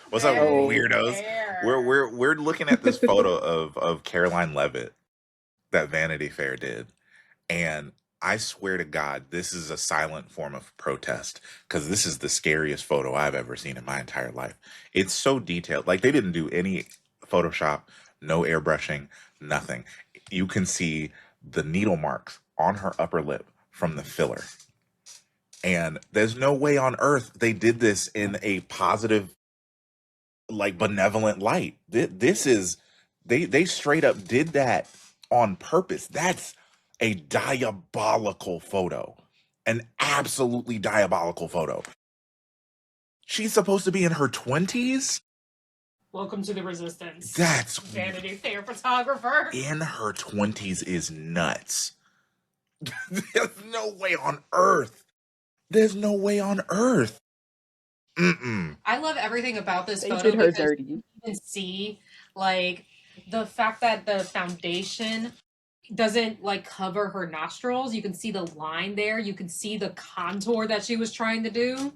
What's up, Very Oh, weirdos? We're fair. we're we're looking at this photo of Caroline Levitt that Vanity Fair did, and I swear to God, this is a silent form of protest because this is the scariest photo I've ever seen in my entire life. It's so detailed. Like they didn't do any Photoshop, no airbrushing, nothing. You can see the needle marks on her upper lip from the filler. And there's no way on earth they did this in a positive, like benevolent light. This is they straight up did that on purpose. That's a diabolical photo. An absolutely diabolical photo. She's supposed to be in her 20s? Welcome to the resistance. That's Vanity Fair photographer. in her 20s is nuts. There's no way on earth. There's no way on earth. Mm-mm. I love everything about this they photo did her because dirty. you can see like the fact that the foundation doesn't like cover her nostrils. You can see the line there. You can see the contour that she was trying to do.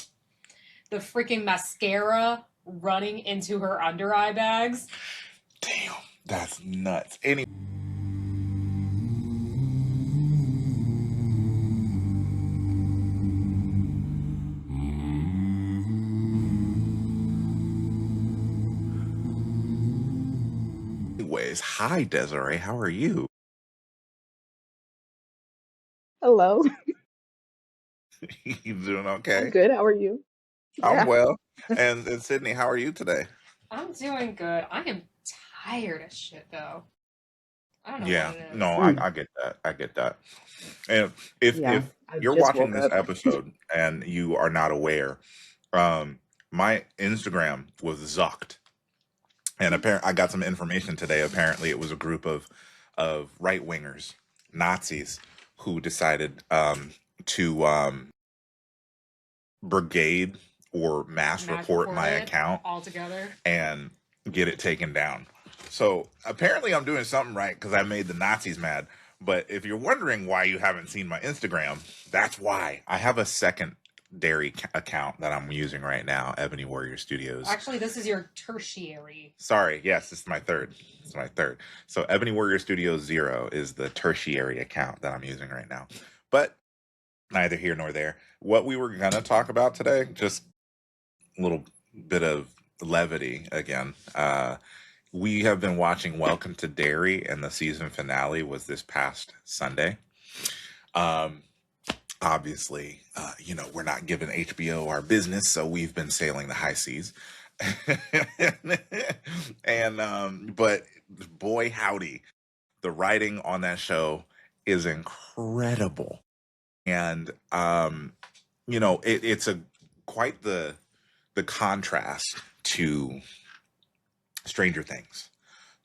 The freaking mascara running into her under eye bags. Damn, that's nuts. Any anyways, hi Desiree, how are you? Hello, You doing I'm okay? good. How are you? I'm Yeah. well. And Sydney, how are you today? I'm doing good. I am tired as shit though. I don't know what Yeah, it no, is. I get that. I get that. And if Yeah, I you're just watching woke this up. episode and you are not aware, um, my Instagram was zucked, and apparently I got some information today. Apparently, it was a group of right wingers, Nazis, who decided to brigade or mass Match report my reported account all together. and get it taken down. So apparently I'm doing something right because I made the Nazis mad. But if you're wondering why you haven't seen my Instagram, that's why. I have a second Derry account that I'm using right now, Ebony Warrior Studios. Actually, this is your tertiary. Sorry, yes, this is my third. It's my third. So Ebony Warrior Studios 0 is the tertiary account that I'm using right now. But neither here nor there. What we were going to talk about today, just a little bit of levity again. We have been watching Welcome to Derry, and the season finale was this past Sunday. Um, Obviously, we're not giving HBO our business, so we've been sailing the high seas. And but boy howdy, the writing on that show is incredible. And it's a quite the contrast to Stranger Things,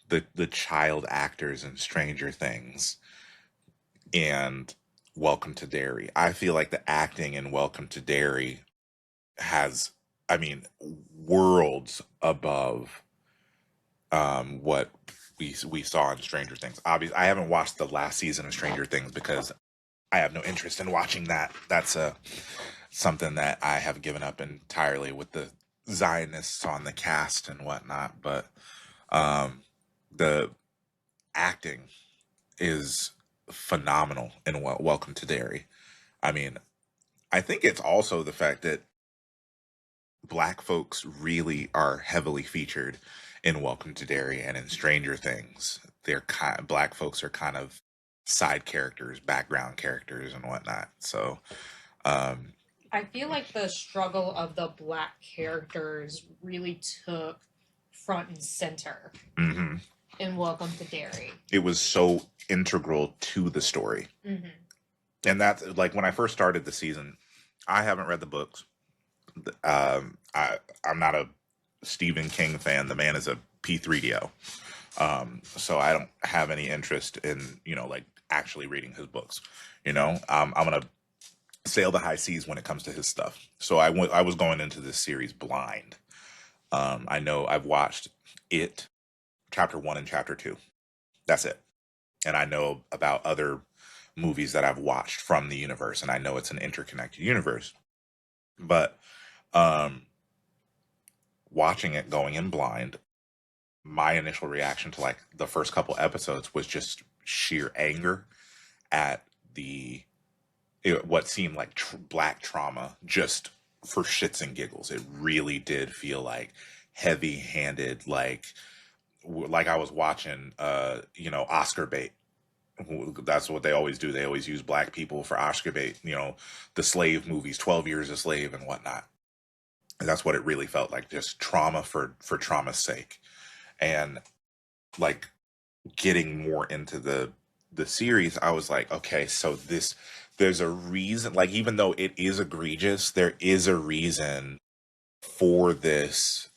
the child actors in Stranger Things, and Welcome to Derry. I feel like the acting in Welcome to Derry has, I mean, worlds above what we saw in Stranger Things. Obviously, I haven't watched the last season of Stranger Things because I have no interest in watching that. That's something that I have given up entirely with the Zionists on the cast and whatnot. But um, the acting is phenomenal in Welcome to Derry. I mean, I think it's also the fact that Black folks really are heavily featured in Welcome to Derry and in Stranger Things. Black folks are kind of side characters, background characters, and whatnot. So, um, I feel like the struggle of the black characters really took front and center mhm. in Welcome to Derry. It was so integral to the story. Mm-hmm. And that's like when I first started the season, I haven't read the books. I'm not a Stephen King fan. The man is a P3DO. So I don't have any interest in, like actually reading his books. I'm going to sail the high seas when it comes to his stuff. So I was going into this series blind. I know I've watched it, chapter 1 and chapter 2. That's it. And I know about other movies that I've watched from the universe, and I know it's an interconnected universe. But um, watching it going in blind, my initial reaction to like the first couple episodes was just sheer anger at what seemed like black trauma, just for shits and giggles. It really did feel like heavy-handed, like I was watching Oscar bait. That's what they always do. They always use black people for Oscar bait, the slave movies, 12 Years a Slave and whatnot. And that's what it really felt like, just trauma for trauma's sake. And like getting more into the series, I was like, okay, so there's a reason, like, even though it is egregious, there is a reason for this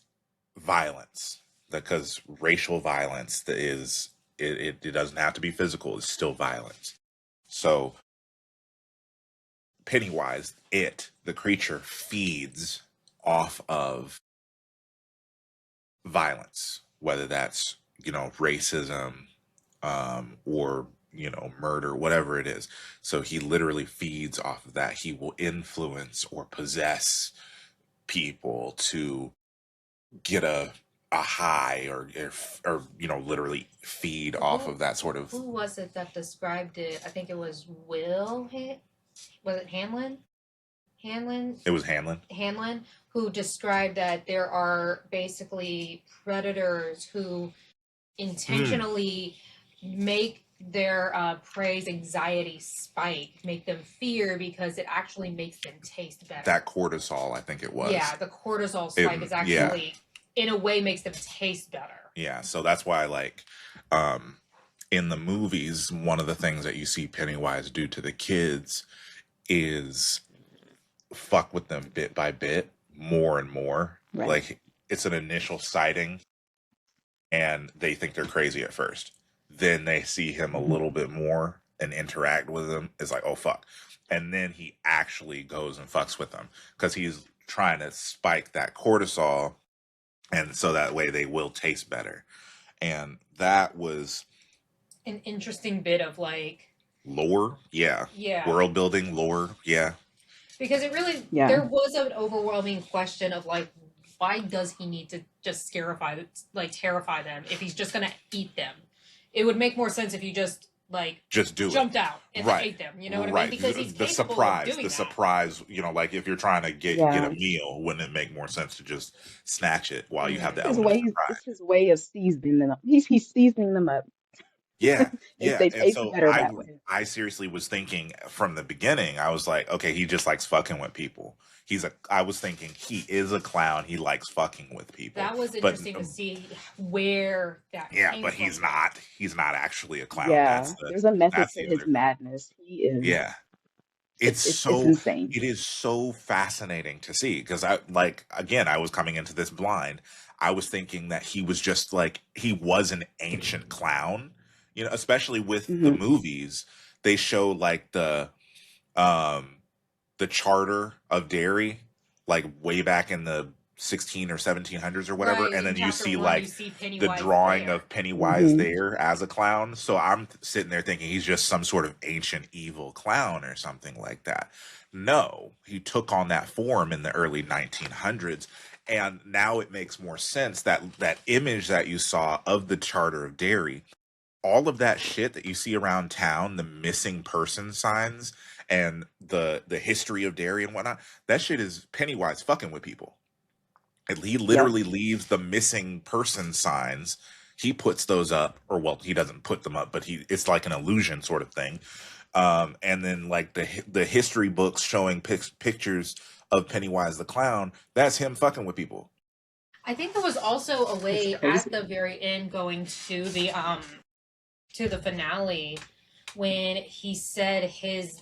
violence, because racial violence is, it doesn't have to be physical, it's still violence. So Pennywise, the creature, feeds off of violence, whether that's racism, or murder, whatever it is. So he literally feeds off of that. He will influence or possess people to get a high, or literally feed off of that sort of. Who was it that described it? I think it was Will. Was it Hanlon? It was Hanlon. Hanlon, who described that there are basically predators who intentionally make their prey's anxiety spike, make them fear, because it actually makes them taste better. That cortisol, I think it was. Yeah, the cortisol spike is actually, in a way, makes them taste better. Yeah, so that's why, like, in the movies, one of the things that you see Pennywise do to the kids is fuck with them bit by bit, more and more. Right. Like, it's an initial sighting, and they think they're crazy at first. Then they see him a little bit more and interact with him. It's like, oh, fuck. And then he actually goes and fucks with them, because he's trying to spike that cortisol, and so that way they will taste better. And that was an interesting bit of, like, lore. Yeah. World building, lore. Yeah. Because it really, there was an overwhelming question of, like, why does he need to just terrify them if he's just going to eat them? It would make more sense if you just jumped out and ate them. You know what I mean? Because he's capable of doing that. Surprise, like if you're trying to get a meal, wouldn't it make more sense to just snatch it while you have the element of surprise? It's his way of seasoning them up. He's seasoning them up. Yeah, yeah. They taste better that way. I seriously was thinking from the beginning, I was like, okay, he just likes fucking with people. I was thinking he is a clown. He likes fucking with people. That was interesting to see where that came from. He's not. He's not actually a clown. Yeah, there's a method to his madness. He is. Yeah. It's insane. It is so fascinating to see, because I was coming into this blind. I was thinking that he was just he was an ancient clown. Especially with the movies, they show the charter of Derry, way back in the 16 or 1700s or whatever, right, and then you see the drawing of Pennywise there as a clown. So I'm sitting there thinking he's just some sort of ancient evil clown or something like that. No, he took on that form in the early 1900s. And now it makes more sense that image that you saw of the charter of Derry, all of that shit that you see around town, the missing person signs and the history of Derry and whatnot, that shit is Pennywise fucking with people. And he literally leaves the missing person signs. He puts those up, or he doesn't put them up, but it's like an illusion sort of thing. And then the history books showing pictures of Pennywise the clown, that's him fucking with people. I think there was also a way at the very end going to the finale when he said his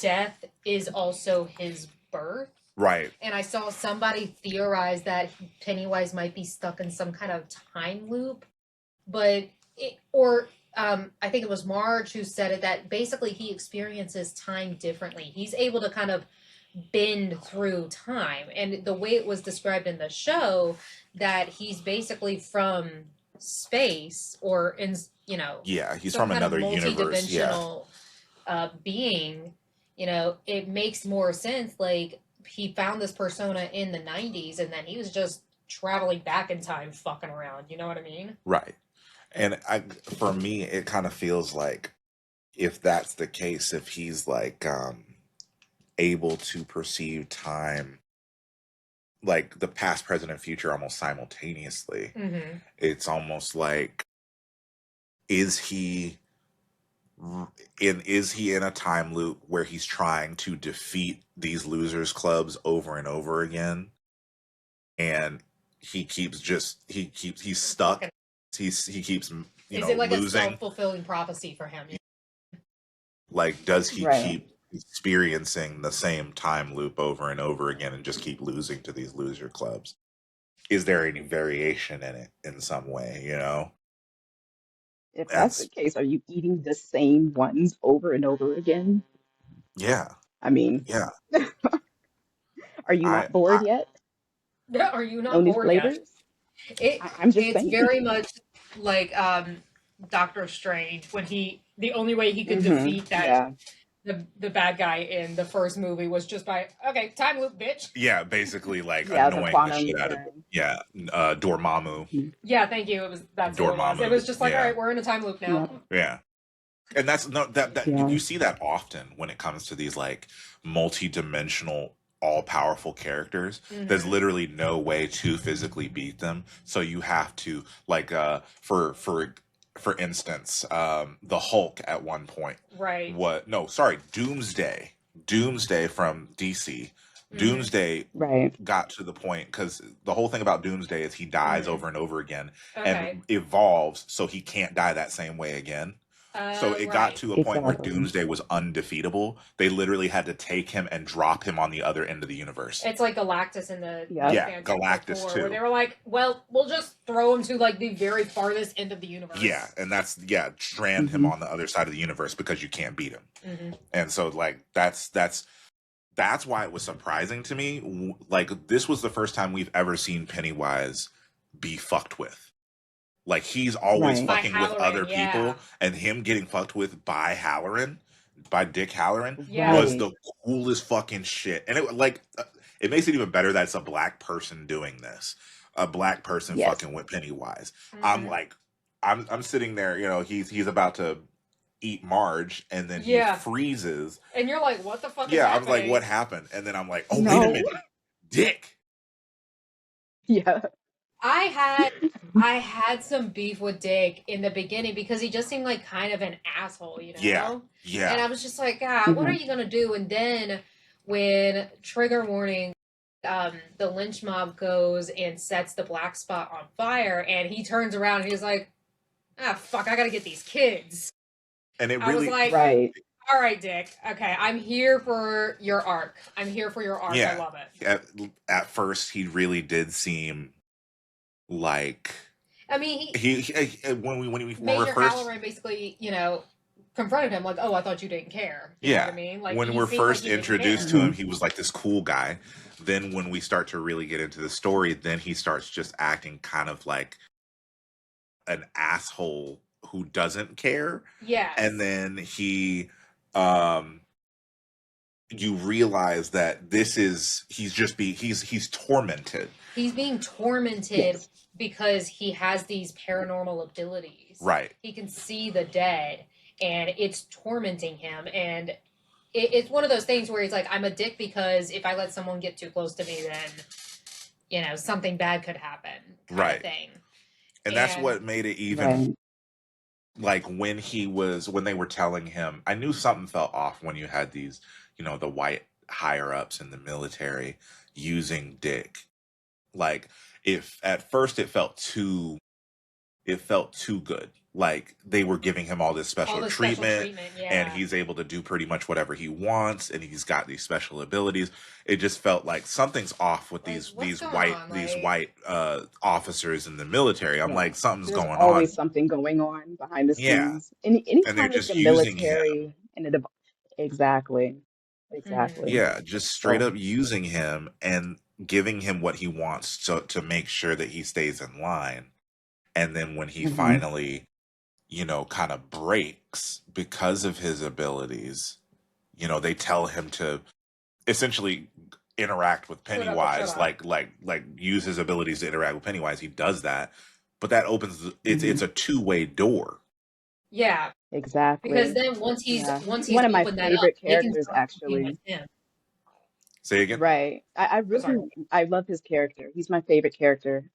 death is also his birth. Right. And I saw somebody theorize that Pennywise might be stuck in some kind of time loop. I think it was Marge who said it, that basically he experiences time differently. He's able to kind of bend through time. And the way it was described in the show, that he's basically from space, or in he's from another universe, being, it makes more sense. He found this persona in the 90s, and then he was just traveling back in time fucking around. You know what I mean? Right. And for me, it kind of feels like if that's the case, if he's like able to perceive time, like the past, present, and future almost simultaneously, it's almost like, is he in a time loop where he's trying to defeat these losers clubs over and over again, and he's stuck. He keeps Is it like losing. a self-fulfilling prophecy for him? Like, does he Right. keep experiencing the same time loop over and over again and just keep losing to these loser clubs? Is there any variation in it in some way, you know? If that's the case, are you eating the same ones over and over again? Yeah. I mean, Yeah. are you not bored yet? Are you not No new bored flavors? yet? I'm just It's saying. very much like Doctor Strange when the only way he could defeat that the bad guy in the first movie was just by time loop, bitch. Yeah, basically like the annoying quantum, the shit out of it. Yeah, Dormammu. Yeah, thank you. That's what it was. It was just like, all right, we're in a time loop now. Yeah. And that's you see that often when it comes to these like multi-dimensional all-powerful characters. There's literally no way to physically beat them, so you have to like for instance, the Hulk at one point. Right. Doomsday from DC. Doomsday got to the point, because the whole thing about Doomsday is he dies over and over again and evolves so he can't die that same way again. So it got to a point where Doomsday was undefeatable. They literally had to take him and drop him on the other end of the universe. It's like Galactus in the Galactus Four, too. where they were like, well, we'll just throw him to like the very farthest end of the universe. Yeah, and that's strand him on the other side of the universe because you can't beat him. And so like that's why it was surprising to me. Like, this was the first time we've ever seen Pennywise be fucked with. Like, he's always fucking with other people, and him getting fucked with by Dick Halloran, was the coolest fucking shit. And it makes it even better that it's a black person doing this, a black person fucking with Pennywise. I'm like, I'm sitting there, you know, he's about to eat Marge, and then he freezes, and you're like, what the fuck? Yeah, I was like, what happened? And then I'm like, oh, wait a minute, Dick. Yeah. I had some beef with Dick in the beginning because he just seemed like kind of an asshole, you know? Yeah. And I was just like, God, what are you gonna do? And then when trigger warning, the lynch mob goes and sets the black spot on fire, and he turns around and he's like, fuck, I gotta get these kids. And it really, I was like, all right, Dick. Okay, I'm here for your arc. I love it. At first, he really did seem like, I mean, when we Major first Halloran basically, you know, confronted him like, "Oh, I thought you didn't care." You know what I mean? Like, when we're first introduced to him, he was like this cool guy. Then when we start to really get into the story, then he starts just acting kind of like an asshole who doesn't care. Yeah. And then he you realize that he's tormented. He's being tormented because he has these paranormal abilities. Right. He can see the dead, and it's tormenting him. And it's one of those things where he's like, I'm a dick because if I let someone get too close to me, then, you know, something bad could happen. Kind of thing. And that's what made it even like when they were telling him, I knew something felt off when you had these, you know, the white higher ups in the military using Dick. Like, if at first it felt too good. Like, they were giving him all this special treatment, and he's able to do pretty much whatever he wants, and he's got these special abilities. It just felt like something's off with these white officers in the military. I'm like, something's going on. There's always something going on behind the scenes. Anytime they're it's just the military and exactly. Yeah, just straight up using him and giving him what he wants to make sure that he stays in line. And then when he finally, you know, kind of breaks because of his abilities, you know, they tell him to essentially interact with Shut up or shut Pennywise, up. like use his abilities to interact with Pennywise. He does that, but that opens it's Hmm. a two-way door. Yeah, because Exactly. then Yeah, once he's he's one of my opened that up, favorite they can characters, start working with actually. him. Say again. Right. I Oh, sorry. really I love his character. He's my favorite character,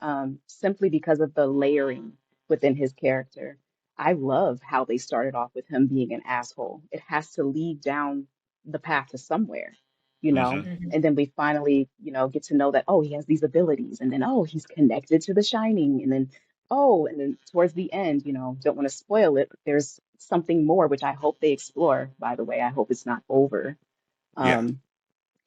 simply because of the layering within his character. I love how they started off with him being an asshole. It has to lead down the path to somewhere, you Hmm. know? Mhm. And then we finally, get to know that, oh, he has these abilities, and then oh, he's connected to the Shining, and then oh, and then towards the end, don't want to spoil it, but there's something more which I hope they explore, by the way. I hope it's not over. Yeah, Um,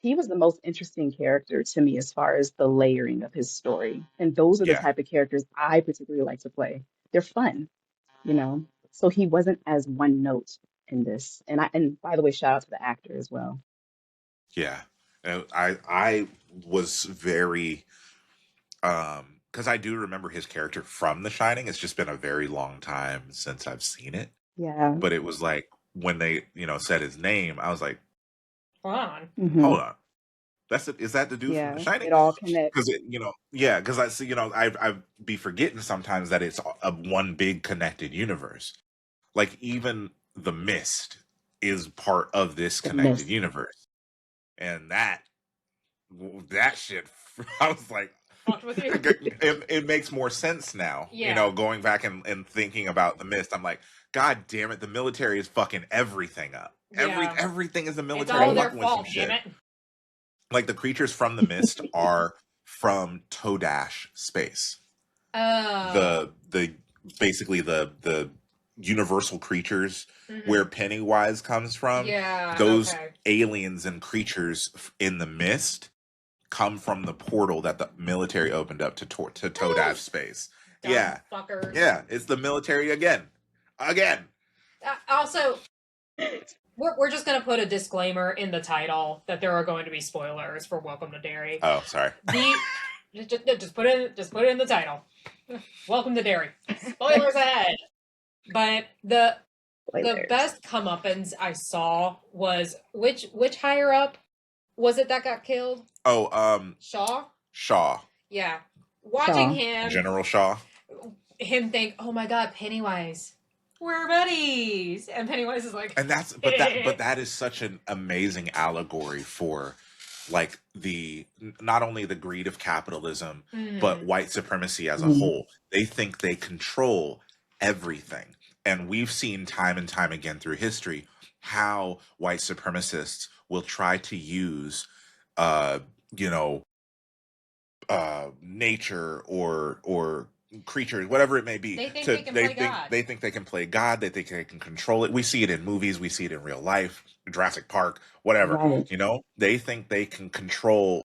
he was the most interesting character to me as far as the layering of his story. And those are the yeah, type of characters I particularly like to play. They're fun, you know. So he wasn't as one note in this. And by the way, shout out to the actor as well. yeah. And I was very because I do remember his character from The Shining. It's just been a very long time since I've seen it. Yeah. But it was like when they, said his name, I was like, Hold on. Hmm. hold on. Is that the dude from The Yeah. Shining? It all Because connects. yeah, because I see, I be forgetting sometimes that it's a one big connected universe. Like even The Mist is part of this The connected mist. universe, and that shit, I was like, Fucked with you. it makes more sense now. Yeah. Going back and thinking about The Mist, I'm like, God damn it, the military is fucking everything up. Yeah. Everything is the It's military all Right. their fucking with some fault, damn shit. it. Like the creatures from The Mist are from Todash space. Oh. The basically the universal creatures Hmm. where Pennywise comes from. Yeah, Those okay. aliens and creatures in The Mist come from the portal that the military opened up to Todash space. Dumb Yeah, fuckers. yeah, it's the military again. Also, we're just going to put a disclaimer in the title that there are going to be spoilers for Welcome to Derry. Oh, sorry. Just put it in the title. Welcome to Derry. Spoilers ahead. But the Spoilers. best comeuppance I saw was which higher up was it that got killed? Oh, Shaw? Shaw, Yeah. Watching Shaw. General Shaw. him think, "Oh my god, Pennywise. We're buddies." And Pennywise is like, And but that is such an amazing allegory for like the not only the greed of capitalism but Mhm. white supremacy as a Mhm. whole. They think they control everything, and we've seen time and time again through history how white supremacists will try to use uh you know nature or creatures, whatever it may be, They think to they can play God. they think they can play God, they think they can control it. We see it in movies, we see it in real life, Jurassic Park, whatever. Right. They think they can control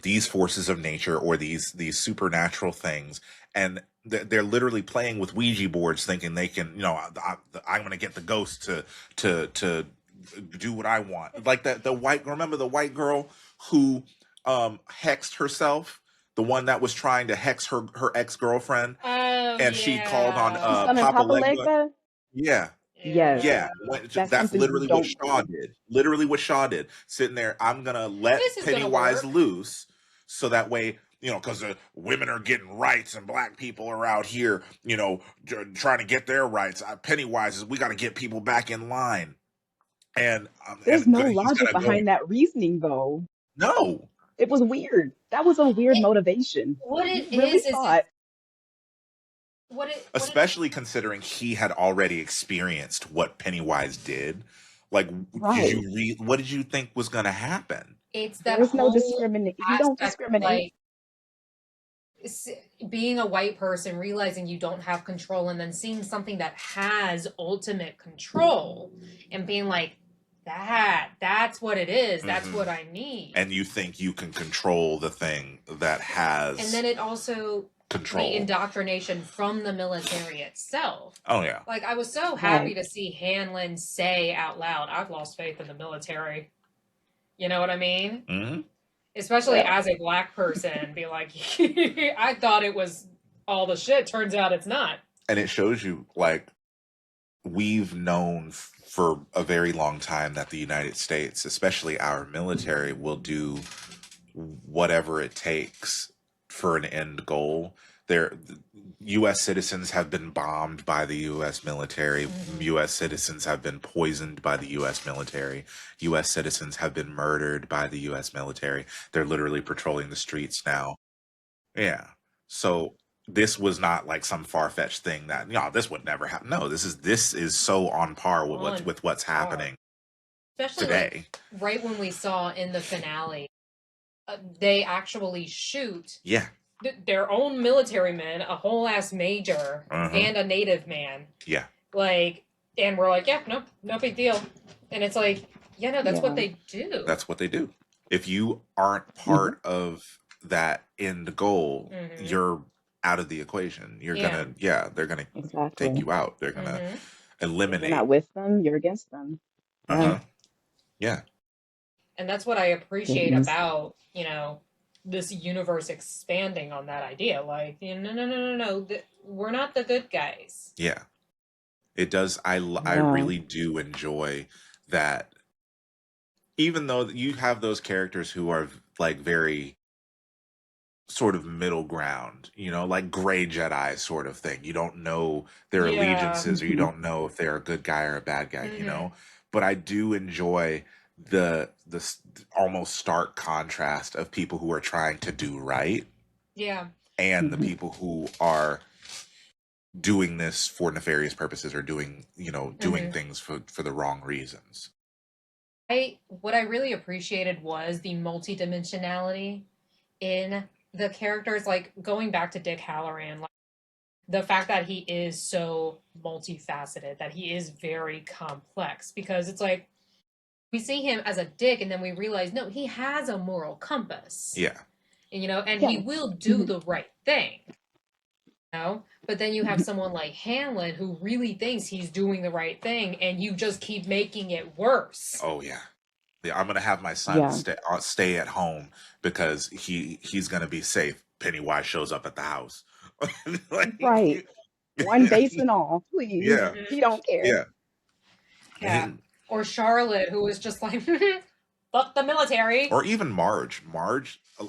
these forces of nature or these supernatural things, and they're literally playing with Ouija boards, thinking they can. I'm going to get the ghost to do what I want. Like the white. Remember the white girl who hexed herself, the one that was trying to hex her ex girlfriend, Oh and she called on yeah. She summoned Papa Papa Legba. Legba. Yeah, Yes. yeah, Yeah. That's that's something you literally what don't Shaw did. Literally what Shaw did. Sitting there, I'm gonna let This is gonna Pennywise work. loose, so that way, because women are getting rights and black people are out here, trying to get their rights. Pennywise is we got to get people back in line, and There's no he's logic gonna go. behind that reasoning, though. No, It was weird. That was a weird It, motivation. what You it really is it thought, what it especially considering he had already experienced what Pennywise did. Like, did right? you read? What did you think was gonna happen? it's that There's no whole discriminate. He don't aspect of discriminate. like s- being a white person, realizing you don't have control, and then seeing something that has ultimate control and being like, that's what it is. That's Hmm. what I need. And you think you can control the thing that And has then it also the control. indoctrination from the military itself. Oh yeah. Like I was so happy Right. to see Hanlon say out loud, "I've lost faith in the military." You know what I mean? Hmm. Especially Yeah. as a black person, be like, I thought it was all the shit. Turns out it's not. And it shows you like we've known for a very long time that the United States, especially our military, will do whatever it takes for an end goal. U.S. citizens have been bombed by the U.S. military. U.S. citizens have been poisoned by the U.S. military. U.S. citizens have been murdered by the U.S. military. They're literally patrolling the streets now. Yeah. So this was not like some far-fetched thing that, no, this would never happen. No, this is so on par with On what's par. happening Especially today. like right when we saw in the finale, they actually shoot Yeah. their own military men, a whole ass major, and a native man. Yeah. Like, and we're like, yeah, no big deal. And it's like, yeah, no, that's Yeah. what they do. That's what they do. If you aren't part of that end goal, you're out of the equation. You're gonna, they're gonna Exactly. take you out. They're gonna If eliminate. you're not with them, you're against them. Yeah. Yeah. And that's what I appreciate Goodness. about, this universe expanding on that idea. Like, no. We're not the good guys. Yeah. It does. I really do enjoy that. Even though you have those characters who are like very sort of middle ground, like gray Jedi sort of thing. You don't know their allegiances, or you don't know if they're a good guy or a bad guy, But I do enjoy the almost stark contrast of people who are trying to do right. Yeah. And the people who are doing this for nefarious purposes, or doing things for the wrong reasons. What I really appreciated was the multidimensionality in the characters, like going back to Dick Halloran, like the fact that he is so multifaceted, that he is very complex, because it's like we see him as a dick and then we realize, no, he has a moral compass. Yeah. And he will do the right thing. But then you have someone like Hanlon who really thinks he's doing the right thing, and you just keep making it worse. Oh yeah. I'm gonna have my son stay at home because he's gonna be safe. Pennywise shows up at the house. Right. One base and all, please. Yeah. He don't care. Yeah. Or Charlotte, who was just like, fuck the military. Or even Marge.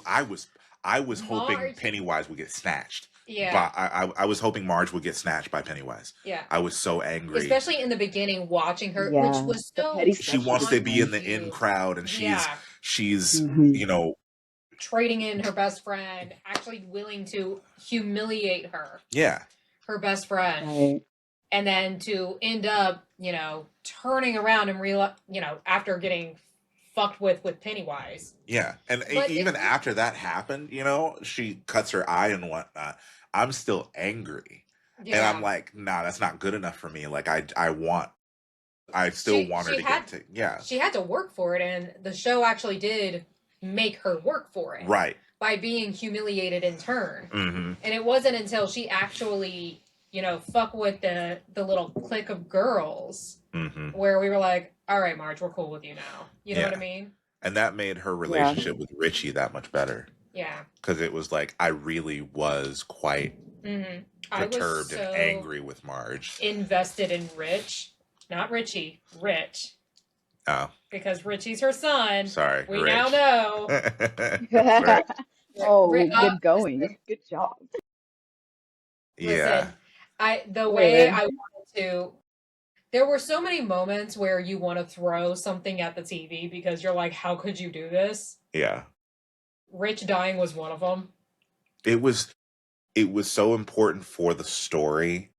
I was hoping Pennywise would get snatched. Yeah. But I was hoping Marge would get snatched by Pennywise. Yeah. I was so angry. Especially in the beginning, watching her, which was so... She wants to be in the in crowd, and she's trading in her best friend, actually willing to humiliate her. Yeah. Her best friend. Right. And then to end up, turning around and after getting fucked with Pennywise. Yeah. And even after that happened, she cuts her eye and whatnot. I'm still angry. Yeah. And I'm like, nah, that's not good enough for me. Like, I still want her to get to, yeah. She had to work for it, and the show actually did make her work for it. Right. By being humiliated in turn. Mm-hmm. And it wasn't until she actually, fuck with the little clique of girls where we were like, all right, Marge, we're cool with you now. You know what I mean? And that made her relationship with Richie that much better. Yeah. Because it was like, I really was quite perturbed and angry with Marge. Invested in Rich. Not Richie. Rich. Oh. Because Richie's her son. Sorry. We now know. Oh, good going. Good job. Yeah. Listen, the way I wanted to... There were so many moments where you want to throw something at the TV because you're like, how could you do this? Yeah. Rich dying was one of them. It was so important for the story,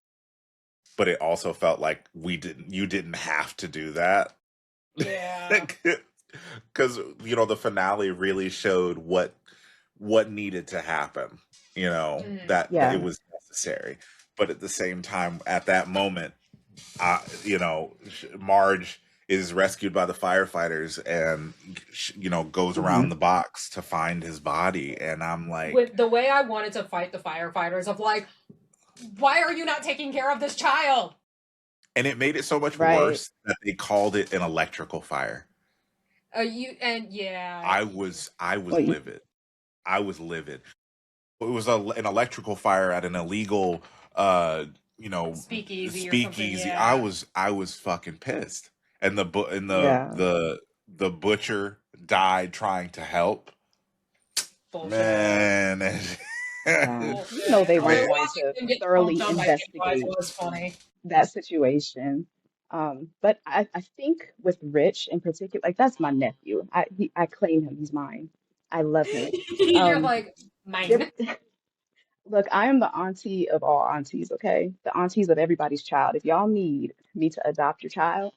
but it also felt like you didn't have to do that. Yeah. Because, the finale really showed what needed to happen, that it was necessary. But at the same time, at that moment, Marge is rescued by the firefighters and, goes around the box to find his body. And I'm like... With the way I wanted to fight the firefighters of like, why are you not taking care of this child? And it made it so much worse that they called it an electrical fire. I was livid. I was livid. It was an electrical fire at an illegal... speakeasy. Yeah. I was fucking pissed, and the butcher died trying to help. bullshit. Man. Yeah. Bullshit. You know they weren't Wait. going Watching to him get thoroughly bumped on by Pennywise investigate was funny. that situation. But I think with Rich in particular, like that's my nephew. I claim him. He's mine. I love him. You're Um, like, there, mine. look, I am the auntie of all aunties, okay? The aunties of everybody's child. If y'all need me to adopt your child,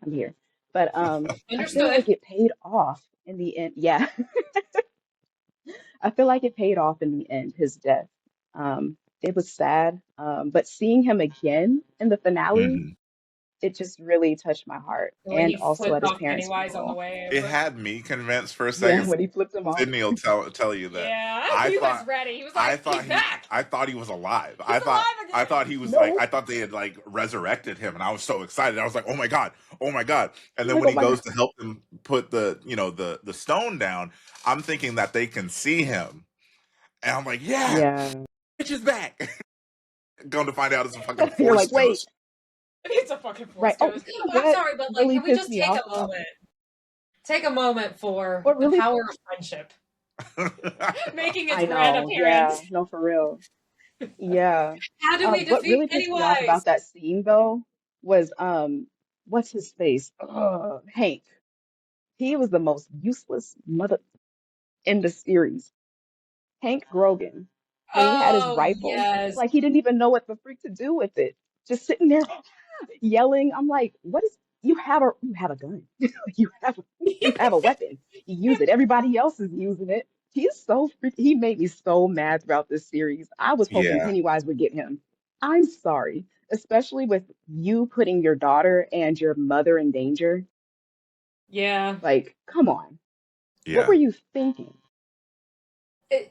I'm here. But I feel Understood. like it paid off in the end. Yeah, I feel like it paid off in the end, his death. It was sad, but seeing him again in the finale, Mhm. it just really touched my heart. The way And he also flipped at his off parents' Pennywise on the funeral. way It over. had me convinced for a Yeah, second. when he flipped him off. Sydney will tell you that. Yeah, I he was thought ready. He was I like, thought he's back. I thought he was alive. He's alive I again. thought he was No, I thought they had like resurrected him, and I was so excited. I was like, oh my god, oh my god. And then like, when oh he my God. goes to help them put the stone down, I'm thinking that they can see him. And I'm like, yeah, Yeah. bitch is back. Going to find out it's a fucking You're force like, wait, ghost. It's a fucking right. force Oh, ghost. you know I'm what sorry, but like, really can we pissed just me take off a about moment? Take a moment for what the really power of friendship making its I grand know, yeah, appearance. no, for real. Yeah. How do we What defeat really pissed me off Pennywise? about that scene though was what's his face? Hank. He was the most useless mother in the series. Hank Grogan, when he had his Oh, rifle, it's yes. like he didn't even know what the freak to do with it. Just sitting there yelling. I'm like, what is you have a gun. You have a weapon. You use it. Everybody else is using it. He made me so mad throughout this series. I was hoping Yeah, Pennywise would get him. I'm sorry, especially with you putting your daughter and your mother in danger. Yeah. Like, come on. What yeah. were you thinking?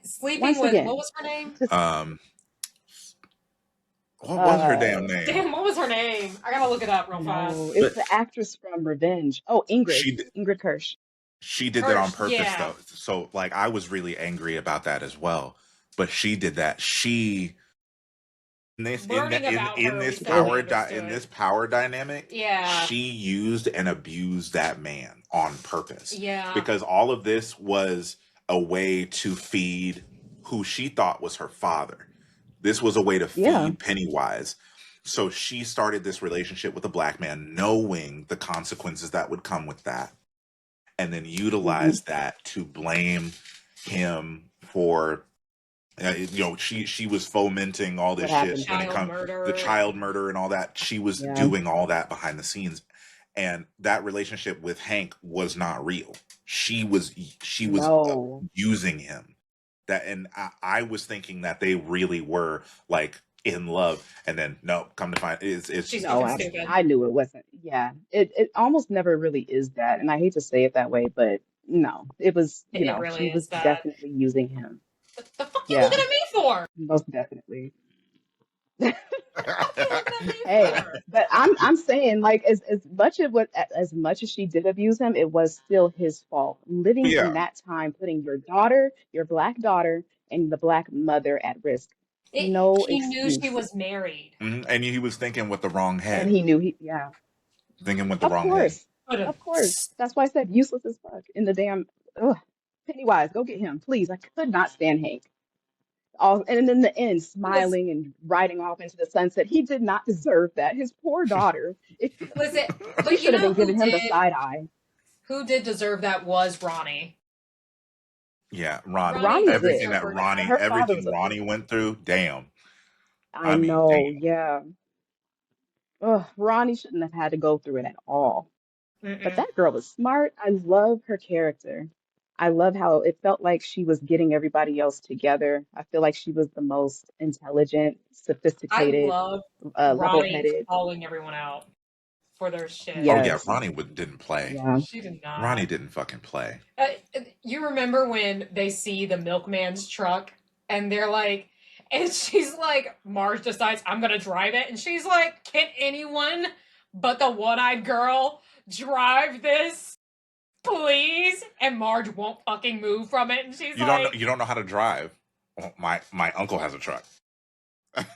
Sleeping Once with, what again, was her name? just Um, what was her uh damn name? Damn, what was her name? I gotta look it up I real fast. know. It's the actress from Revenge. Oh, Ingrid. She Ingrid Kirsch. she did that on Kirsch, purpose yeah. though. So like I was really angry about that as well. But she did that. She Learning about in her, we this She did. finally power in understood. this power dynamic, Yeah. she used and abused that man on purpose. Yeah. Because all of this was a way to feed who she thought was her father. This was a way to Yeah. feed Pennywise. So she started this relationship with a black man, knowing the consequences that would come with that, and then Hmm. utilized that to blame him for she was fomenting all What this shit happened to when it her? Child comes the murder child and murder and all that. She was Yeah. doing all that behind the scenes, and that relationship with Hank was not real. She was No. using him. That, and I was thinking that they really were like in love, and then no, come to find it's she's No, fucking I, stupid. I knew it wasn't. Yeah. It almost never really is that. And I hate to say it that way, but no. It was, It really she was is that. definitely using him. The fuck you Yeah, looking at me for? most definitely. The fuck you looking at me Hey, for? but I'm saying like as much as she did abuse him, it was still his fault. Living Yeah. in that time, putting your daughter, your black daughter, and the black mother at risk. No He knew she excuse. was married. And he was thinking with the wrong And head, he knew yeah, thinking with the wrong head. Could have. of course. That's why I said useless as fuck in the damn. Ugh. Pennywise, go get him, please. I could not stand Hank. All and in the end, Listen, smiling and riding off into the sunset. He did not deserve that. His poor daughter. listen, She but you should have know been giving him the side eye. who did deserve that was Ronnie. Yeah, Ronnie. Ronnie Ronnie did did, deserve her but death. her father was Everything a piece Ronnie of. went through. Damn. I I mean, damn. know, yeah. Ugh, Ronnie shouldn't have had to go through it at all. But Mm-mm. that girl was smart. I love her character. I love how it felt like she was getting everybody else together. I feel like she was the most intelligent, I sophisticated, love Ronnie level-headed. calling everyone out for their shit. Oh yeah, Yes, Ronnie didn't play. yeah. She did Ronnie not. didn't fucking play. You remember when they see the milkman's truck and they're like, and she's like, Marge decides I'm gonna drive it, and she's like, can anyone but the one-eyed girl drive this, please? And Marge won't fucking move from it, and she's like, You don't know how to drive. Well, my uncle has a truck.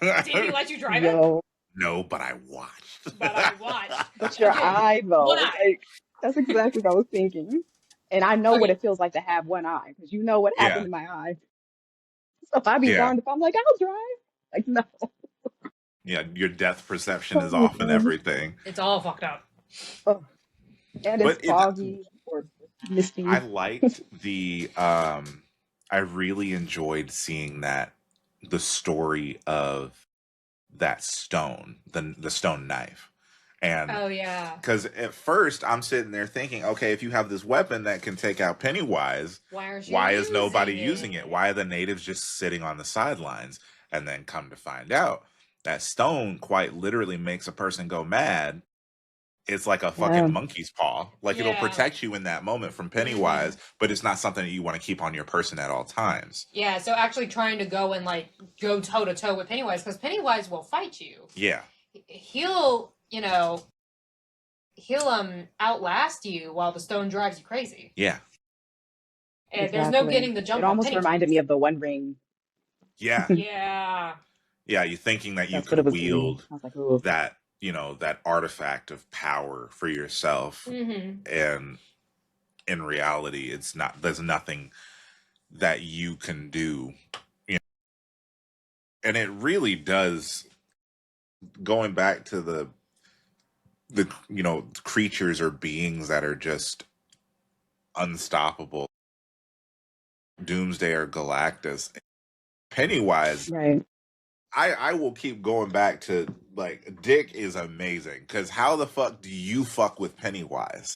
did he let you drive it? Yo, No, but I watched. But I watched. but your Again, eye one though, eye. like that's exactly what I was thinking. And I know what Okay. it feels like to have one eye, because you know what happened Yeah, to my eye. So I'd be yeah, darned if I'm like, I'll drive. Like, no. yeah. Your depth perception is Oh, off and man. everything. It's all fucked up. Oh, and it's But it, foggy or I misty. liked the I really enjoyed seeing that the story of that stone, the stone knife. And Oh yeah. because at first I'm sitting there thinking, okay, if you have this weapon that can take out Pennywise, Why aren't you why is nobody using using it? it? Why are the natives just sitting on the sidelines? And then come to find out that stone quite literally makes a person go mad. It's like a fucking Yeah. monkey's paw. Like it'll Yeah. protect you in that moment from Hmm. Pennywise, but it's not something that you want to keep on your person at all times. Yeah. So actually trying to go and like go toe to toe with Pennywise, because Pennywise will fight you. Yeah. He'll, he'll outlast you while the stone drives you crazy. Yeah. And there's no Exactly. getting the It jump on almost reminded Pennywise. me of the One Ring. Yeah. Yeah. Yeah. You thinking that you That's what it could was giving. wield I was like, oh, that, that artifact of power for yourself. Hmm. And in reality, it's not, there's nothing that you can do. You know? And it really does, going back to the creatures or beings that are just unstoppable, Doomsday or Galactus. Pennywise, right. I will keep going back to, like, Dick is amazing, because how the fuck do you fuck with Pennywise?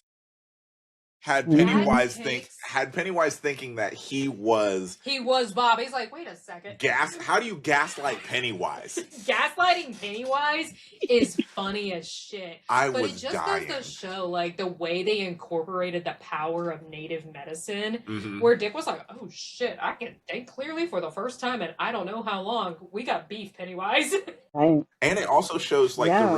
That Hmm. takes. Had Pennywise thinking that he was He was Bob. He's like, wait a second. how do you gaslight Pennywise? Gaslighting Pennywise is funny as shit. I But it was just dying. goes to show, like, the way they incorporated the power of native medicine, Mhm. where Dick was like, oh shit, I can think clearly for the first time and I don't know how long. We got beef, Pennywise. Right. And it also shows, like, Yeah.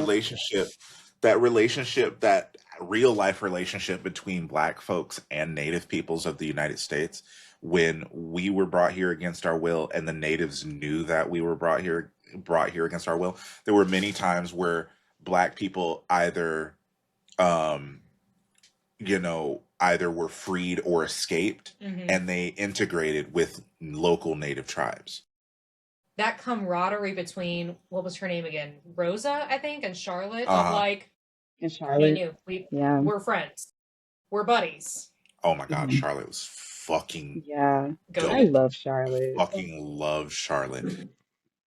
that real life relationship between black folks and native peoples of the United States, when we were brought here against our will and the natives knew that we were brought here against our will. There were many times where black people either either were freed or escaped, Mhm. and they integrated with local native tribes. That camaraderie between, what was her name again? Rosa, I think, and Charlotte, of Uh-huh. like, And me and Charlotte. you, Yeah. we're friends. We're buddies. Oh my God, Mhm. Charlotte was fucking Yeah. Go I dope. love Charlotte. Fucking love Charlotte. I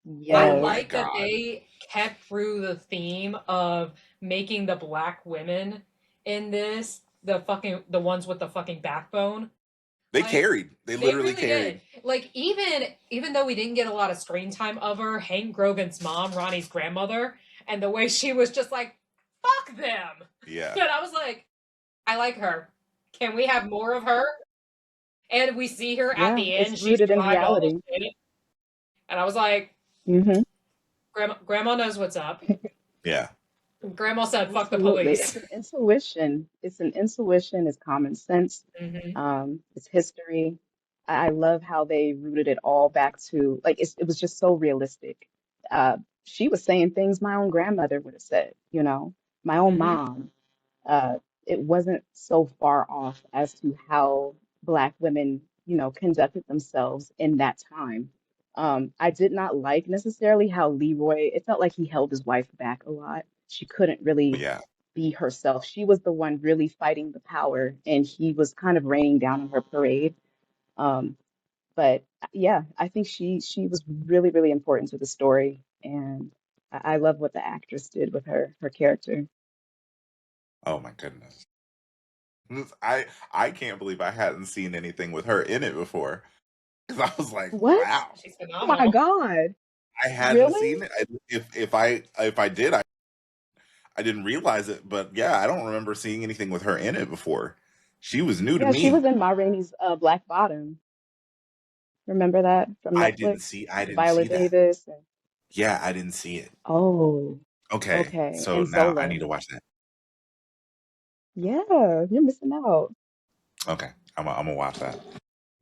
Oh my Yes. like that God. they kept through the theme of making the black women in this the ones with the fucking backbone. They Like, carried. They literally really carried. did. Like, even though we didn't get a lot of screen time of her, Hank Grogan's mom, Ronnie's grandmother, and the way she was just like, fuck them. Yeah. And I was like, I like her. Can we have more of her? And we see her at Yeah. the It's end. She rooted in survived all reality. this shit. And I was like, Hmm. Grandma knows what's up. Yeah. Grandma said, fuck the Absolutely. police. It's an intuition. It's an intuition. It's common sense. It's history. I love how they rooted it all back to, like, it was just so realistic. Uh, she was saying things my own grandmother would have said, my own Mhm. mom. Uh, it wasn't so far off as to how Black women, conducted themselves in that time. I did not like necessarily how Leroy, it felt like he held his wife back a lot. She couldn't really Yeah. be herself. She was the one really fighting the power, and he was kind of raining down on her parade. Um, but yeah, I think she was really, really important to the story, and I love what the actress did with her character. Oh my goodness. I can't believe I hadn't seen anything with her in it before. Because I was like, What? wow, She's Oh my phenomenal. God. I hadn't Really? seen it. If I did, I didn't realize it. But yeah, I don't remember seeing anything with her in it before. She was new to Yeah, she me. was in Ma Rainey's Black Bottom. Remember that from Netflix I with didn't Viola see that. Davis? And, Yeah, I didn't see it. oh, Okay, okay. so And now I Zola. need to watch that. Yeah, you're missing out. Okay, I'm gonna watch that.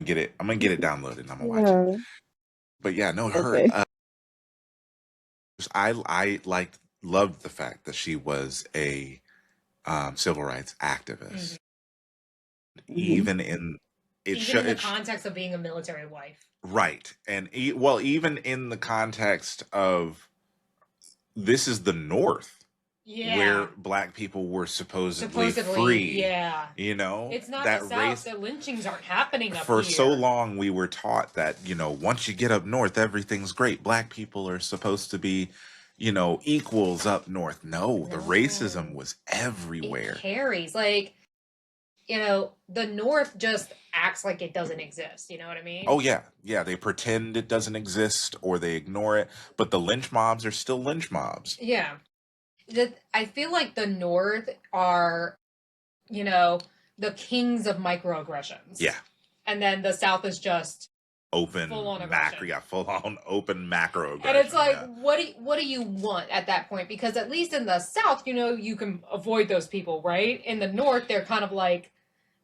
Get it. I'm gonna get it downloaded and I'm gonna watch it. Yeah. But yeah, no, her. Okay. I loved the fact that she was a civil rights activist. Mhm. Hmm. even in Even in the context of being a military wife. right, and well, even in the context of this is the North, where Yeah. black people were supposedly Supposedly, free. yeah. You know, It's not the that South. race. The lynchings aren't happening up For so here. long, we were taught that, once you get up north, everything's great. Black people are supposed to be, equals up north. No, the racism No. was It everywhere. carries. Like, the North just acts like it doesn't exist. You know what I mean? Oh yeah, yeah. They pretend it doesn't exist or they ignore it, but the lynch mobs are still lynch mobs. Yeah. I feel like the North are, you know, the kings of microaggressions. Yeah, And then the South is just open full on macro, aggression. yeah, full on open macro And it's aggression. like, Yeah. what do you want at that point? Because at least in the South, you can avoid those people, right? In the North, they're kind of like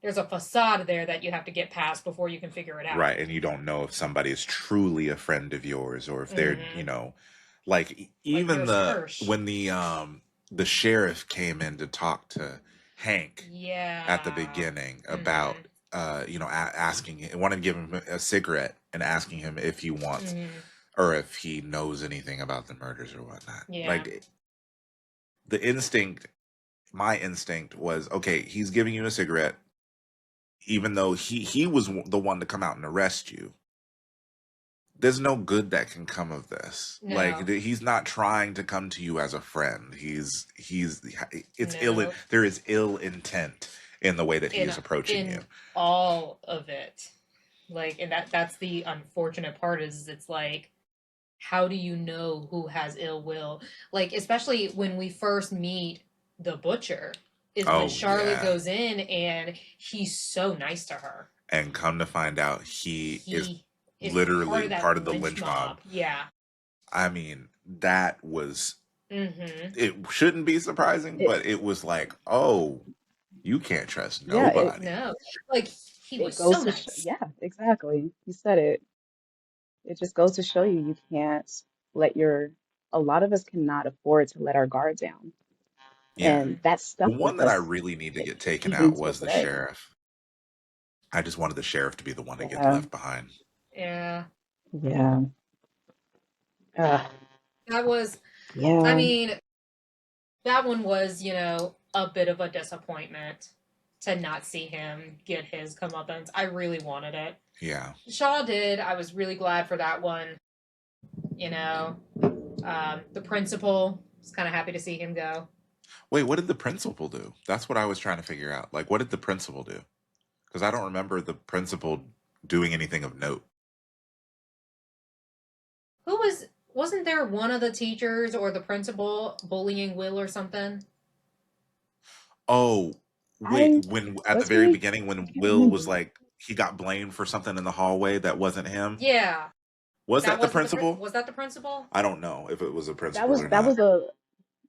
there's a facade there that you have to get past before you can figure it out. Right, and you don't know if somebody is truly a friend of yours or if they're, Mm-hmm. like Like even yours Hirsch. when the sheriff came in to talk to Hank at the Yeah. beginning about Mm-hmm. asking, wanted to give him a cigarette and asking him if he wants Mm-hmm. or if he knows anything about the murders or whatnot. Yeah. Like the instinct, my instinct was, okay, he's giving you a cigarette, even though he was the one to come out and arrest you. There's no good that can come of this. No. Like he's not trying to come to you as a friend. It's No. there is ill intent in the way that he In is approaching you. all of it. Like, and that's the unfortunate part is it's like, how do you know who has ill will? Like, especially when we first meet the butcher, is when Oh Charlotte yeah. goes in and he's so nice to her. And come to find out he is Is literally that part of the lynch mob. Yeah. I mean, that was Mm-hmm. it shouldn't be surprising, It, but it was like, oh, you can't trust yeah, it nobody. No. Like, he it was goes so to sh nice. yeah, exactly. You said it. It just goes to show you you can't let your a lot of us cannot afford to let our guard down. Yeah. And that The stuck one with that I us really need to get taken even out till was the today. sheriff. I just wanted the sheriff to be the one to get Yeah, left behind. Yeah. yeah. That was, I Yeah. mean, that one was, a bit of a disappointment to not see him get his comeuppance. I really wanted it. Yeah. Shaw did. I was really glad for that one. The principal was kind of happy to see him go. Wait, what did the principal do? That's what I was trying to figure out. Like, what did the principal do? Because I don't remember the principal doing anything of note. Wasn't there one of the teachers or the principal bullying Will or something? Oh, wait, I when at the was very he? beginning I when can't Will was remember. like he got blamed for something in the hallway that wasn't him. Yeah. Was that the principal? Was that the principal? I don't know if it was a That principal was or that not. was a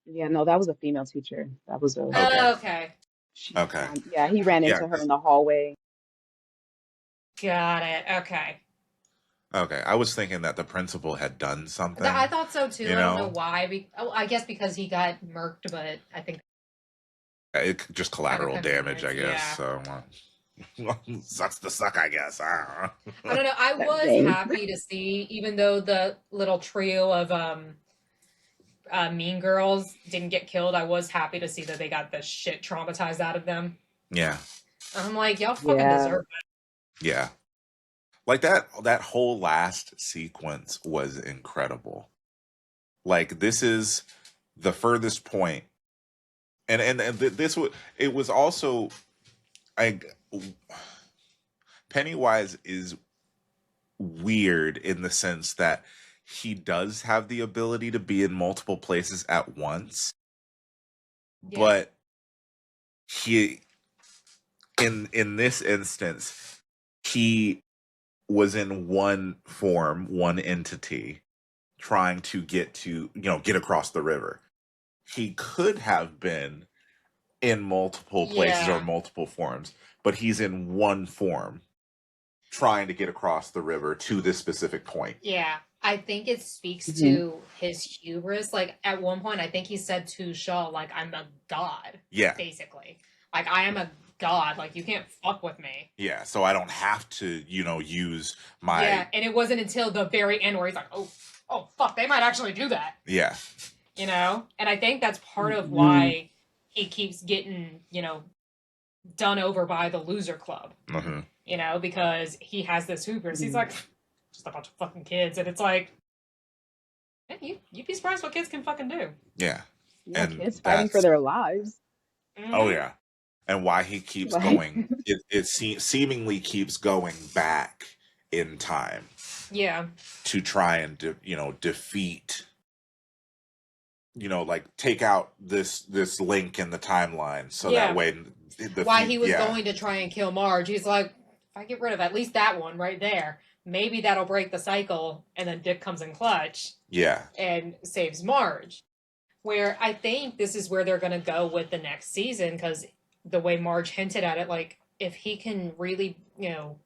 yeah, no, that was a female teacher. That was a Okay. Oh, okay. she Okay. yeah, he ran Yeah, into her in the hallway. Got it. Okay. okay. I was thinking that the principal had done I something, thought so too. you I don't know know? why. I guess because he got murked, but I think It just out of collateral damage, convenience. I guess. Yeah. So sucks to suck, I guess. I don't I know. don't know. I That was dang. happy to see, even though the little trio of Mean Girls didn't get killed. I was happy to see that they got the shit traumatized out of them. Yeah. I'm like, y'all fucking Yeah. deserve it. Yeah. Like that whole last sequence was incredible. Like this is the furthest point, and this was it was also I Pennywise is weird in the sense that he does have the ability to be in multiple places at once, Yeah. but he in this instance he was in one form, one entity, trying to get across the river. He could have been in multiple places or Yeah. multiple forms, but he's in one form trying to get across the river to this specific point. Yeah. I think it speaks Hmm. to his hubris. Like at one point, I think he said to Shaw, like, I'm a god. Yeah. Basically. Like I am a god, like you can't fuck with me. Yeah, so I don't have to, use my Yeah, and it wasn't until the very end where he's like, oh fuck, they might actually do that. yeah. And I think that's part of Mhm. why he keeps getting, done over by the loser club. Hmm. Because he has this hubris. He's like, just a bunch of fucking kids, and it's like, man, you'd be surprised what kids can fucking do. Yeah. Yeah, And kids fighting for that's their lives. oh yeah. And why he keeps Like, going, it seemingly keeps going back in time Yeah. to try and defeat, like take out this link in the timeline, so Yeah. that way Why he was yeah, going to try and kill Marge, he's like, if I get rid of at least that one right there, maybe that'll break the cycle, and then Dick comes in clutch yeah, and saves Marge. Where I think this is where they're going to go with the next season, because the way Marge hinted at it, like, if he can really,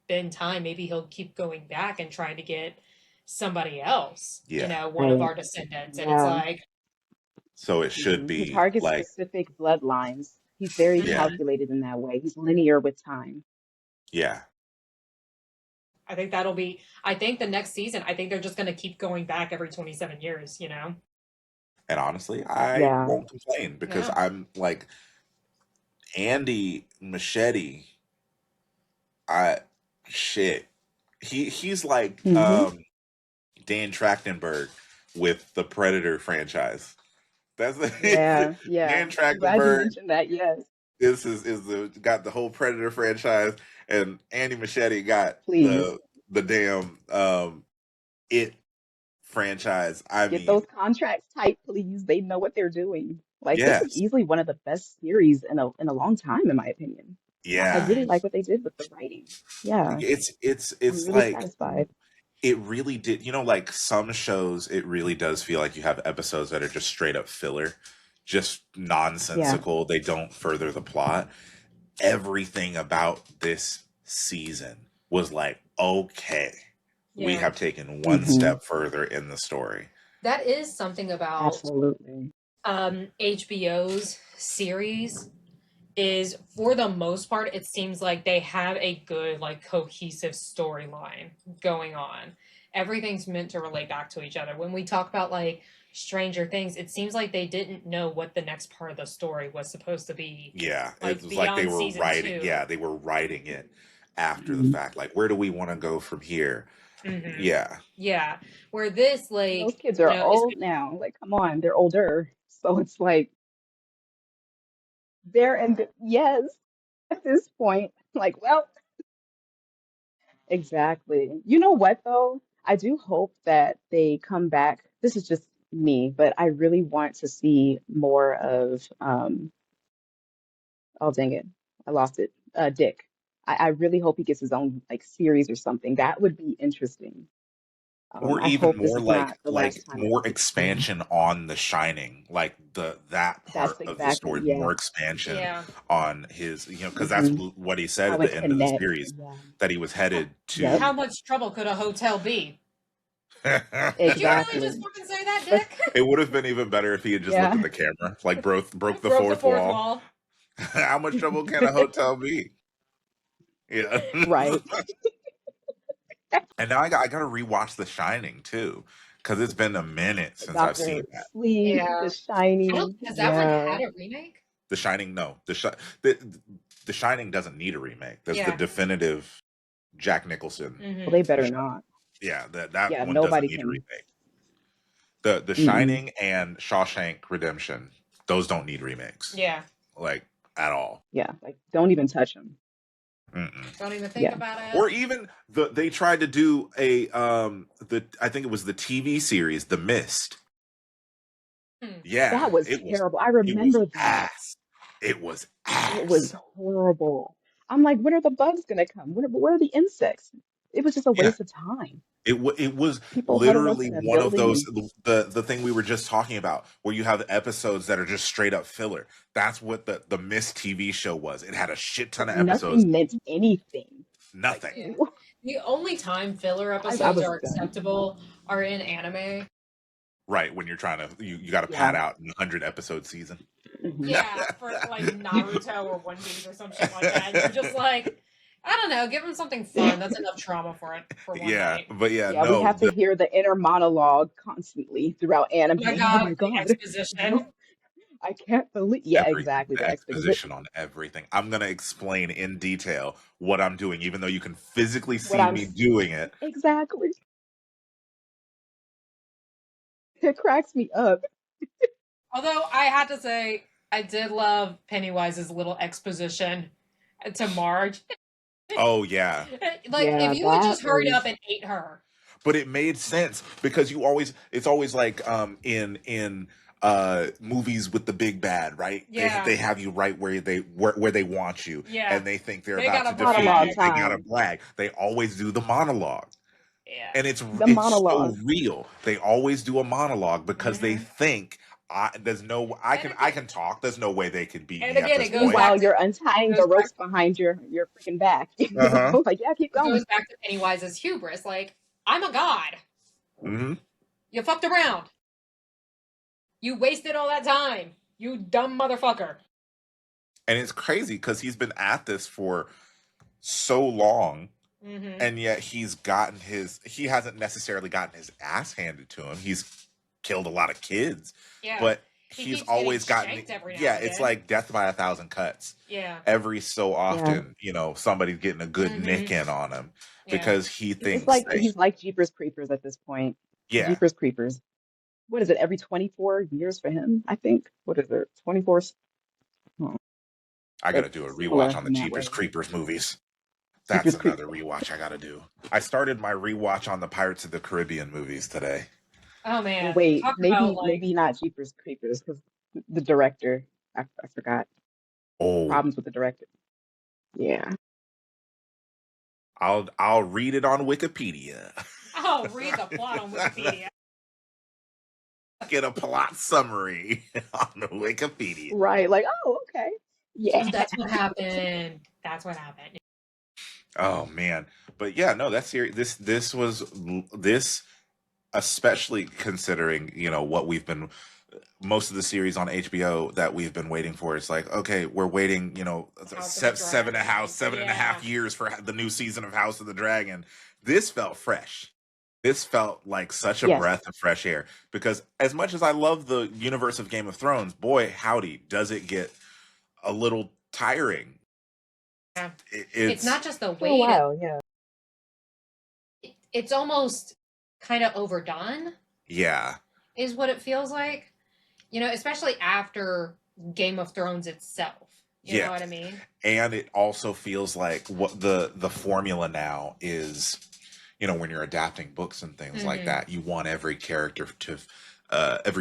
bend time, maybe he'll keep going back and trying to get somebody else, yeah. one of right. our descendants. And it's Yeah. like, So it should He be targets like, specific bloodlines. He's very yeah, calculated in that way. He's linear with time. yeah. I think I think the next season, I think they're just going to keep going back every 27 years, And honestly, I Yeah. won't complain because Yeah. I'm like Andy Machete. Shit. He's like Mhm. Dan Trachtenberg with the Predator franchise. That's Yeah, yeah. Dan I'm glad you Trachtenberg mentioned that. Yes, got the whole Predator franchise, and Andy Machete got please the damn It franchise. I get mean, those contracts tight, please. They know what they're doing. Like this is yes, easily one of the best series in a long time, in my opinion. I yeah. really like what they did with the writing. Yeah, I'm It's really like satisfied. it really did. Like some shows, it really does feel like you have episodes that are just straight up filler, just Yeah, nonsensical. They don't further the plot. Everything about this season was like, okay, we Yeah. have taken one hmm step further in the story. That is something about absolutely. HBO's series is, for the most part, it seems like they have a good, like, cohesive storyline going on. Everything's meant to relate back to each other. When we talk about, like, Stranger Things, it seems like they didn't know what the next part of the story was supposed to be. Yeah, Like, it was like they beyond were season writing. 2. Yeah, they were writing it after the Mhm. fact. Like, where do we want to go from here? Mm-hmm. Yeah, Yeah. Where this, And those like, kids are is. old now. Like, come on, they're older. So it's like they're and yes, at this point, like, well, exactly. You know what though? I do hope that they come back. This is just me, but I really want to see more of oh dang it, I lost it. Dick. I really hope he gets his own like series or something. That would be interesting. or I even hope this more is not the like last time that we more get to see him. expansion on The Shining, like that That's part of the exactly, story, yeah. more expansion Yeah. on his, because that's hmm what he said How at it the end of the connects. series, Yeah. that he was headed Yep. How to. much trouble could a hotel be? Did you really just Exactly. fucking say that, But Dick? It would have been even better if he had just looked at yeah. the camera, like broke the Broke the fourth fourth wall. wall. How much trouble can a hotel be? Yeah. Right. And now I got to rewatch The Shining too, because it's been a minute since I've seen Doctor that. Sleep, Yeah. The Shining. Has that one Yeah. had a remake? The Shining, no, the Shining doesn't need a remake. That's the Yeah. definitive Jack Nicholson. Well, Mm-hmm. they better The not. Yeah, that Yeah, one doesn't nobody need a can. remake. The Mm-mm. Shining and Shawshank Redemption, those don't need remakes, Yeah. like at all. Yeah, like don't even touch them. Mm-mm. Don't even think Yeah. about it. Or even they tried to do I think it was the TV series The Mist. Yeah, That was it was terrible. I it was remember that. ass. It was It was ass. horrible. I'm like, when are the bugs gonna come? Where are the insects? It was just a Yeah. waste of time. It was People huddled up literally in a one of building those, and the thing we were just talking about, where you have episodes that are just straight up filler. That's what the Mist TV show was. It had a shit ton but of episodes. nothing meant anything. Like Nothing. Yeah. The only time filler I episodes was are done. acceptable are in anime. Right, when you're trying to you got to Yeah. pad out in a 100-episode season. Mhm. Yeah, for like Naruto or One Piece or some shit like that. You're just like, I don't know, give him something fun. That's enough trauma for it for one Yeah, night. but yeah, Yeah, we no, have to hear the inner monologue constantly throughout Oh my anime. Oh god, my the God. exposition. I can't believe. Yeah, everything, exactly. the The exposition. exposition on everything. I'm gonna explain in detail what I'm doing, even though you can physically What see I'm me doing it. exactly. It cracks me up. Although I had to say, I did love Pennywise's little exposition to Marge. Oh yeah, Like, if Yeah, you had that just hurried up was. and ate her. but it made sense because it's always like in movies with the big bad, right? Yeah, They have you right where they want you, yeah. and they think they're They about got to a defeat Monologue you. brag. They gotta time. brag. They always do the monologue. Yeah. And The it's so monologue. real. They always do a monologue because they Hmm. think And I again, can talk. There's no way they can beat and me at again, this it goes point. back Meanwhile, to you're untying the ropes behind your freaking back. Uh-huh. Like, yeah, keep it going. goes back to Pennywise's hubris. Like, I'm a god. Hmm. You fucked around. You wasted all that time. You dumb motherfucker. And it's crazy because he's been at this for so long, Hmm. and yet he hasn't necessarily gotten his ass handed to him. He's killed a lot of kids, Yeah. but He he's keeps getting always gotten, shanked every now yeah, and it's again. like death by a thousand cuts. Yeah. Every so Yeah. often, somebody's getting a good nick Hmm. in on him Yeah. because he It's thinks like that, he's like Jeepers Creepers at this point. yeah, Jeepers Creepers. What is it? Every 24 years for him, I think. What is it? 24. Oh, I got to it's do a rewatch similar on the in that Jeepers way. Creepers movies. That's Jeepers another Creepers. rewatch I got to do. I started my rewatch on the Pirates of the Caribbean movies today. Oh Well, man. wait, Talk about like, maybe not Jeepers Creepers because the director, I forgot. Oh, Problems with the director. Yeah. I'll read it on Wikipedia. I'll read the plot on Wikipedia. Get a plot summary on Wikipedia. Right. Like, oh, okay. So Yeah. that's what happened. That's what happened. Oh man, but yeah, no, that's here. This, especially considering what we've been most of the series on HBO that we've been waiting for. It's like, okay, we're waiting, House of the Dragon. seven and a Yeah. half years for the new season of House of the Dragon. This felt fresh. This felt like such a Yes. breath of fresh air because as much as I love the universe of Game of Thrones, boy, howdy, does it get a little tiring. Yeah. It's It's not just the For a weight. while, yeah. It's almost kind of overdone, yeah, is what it feels like. Especially after Game of Thrones itself. You Yeah. know what I mean? and it also feels like what the formula now is. When you're adapting books and things like Mhm. that, you want every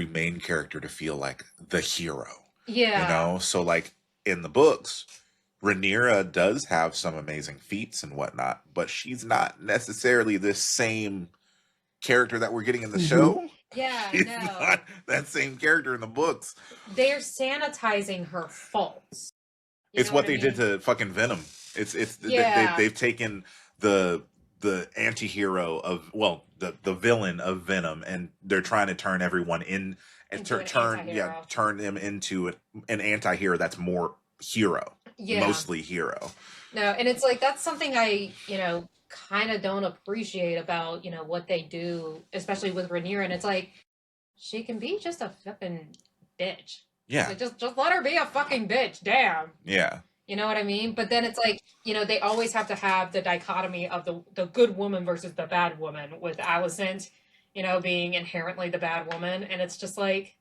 main character to feel like the hero. Yeah. So like in the books, Rhaenyra does have some amazing feats and whatnot, but she's not necessarily this same character that we're getting in the Mhm. show. Yeah, She's no. not that same character in the books. They're sanitizing her faults. You It's know what I they did mean? to fucking Venom. Yeah. They've taken the anti-hero of, well, the villain of Venom, and they're trying to turn everyone in and Into an turn anti-hero. turn them into an anti-hero that's more hero, Yeah. mostly hero. No, and it's like that's something I, kind of don't appreciate about, what they do, especially with Rhaenyra. And it's like she can be just a flippin' bitch. Yeah, Like, just let her be a fucking bitch. Damn. yeah, You know what I mean? But then it's like, they always have to have the dichotomy of the good woman versus the bad woman, with Alicent, being inherently the bad woman. And it's just like,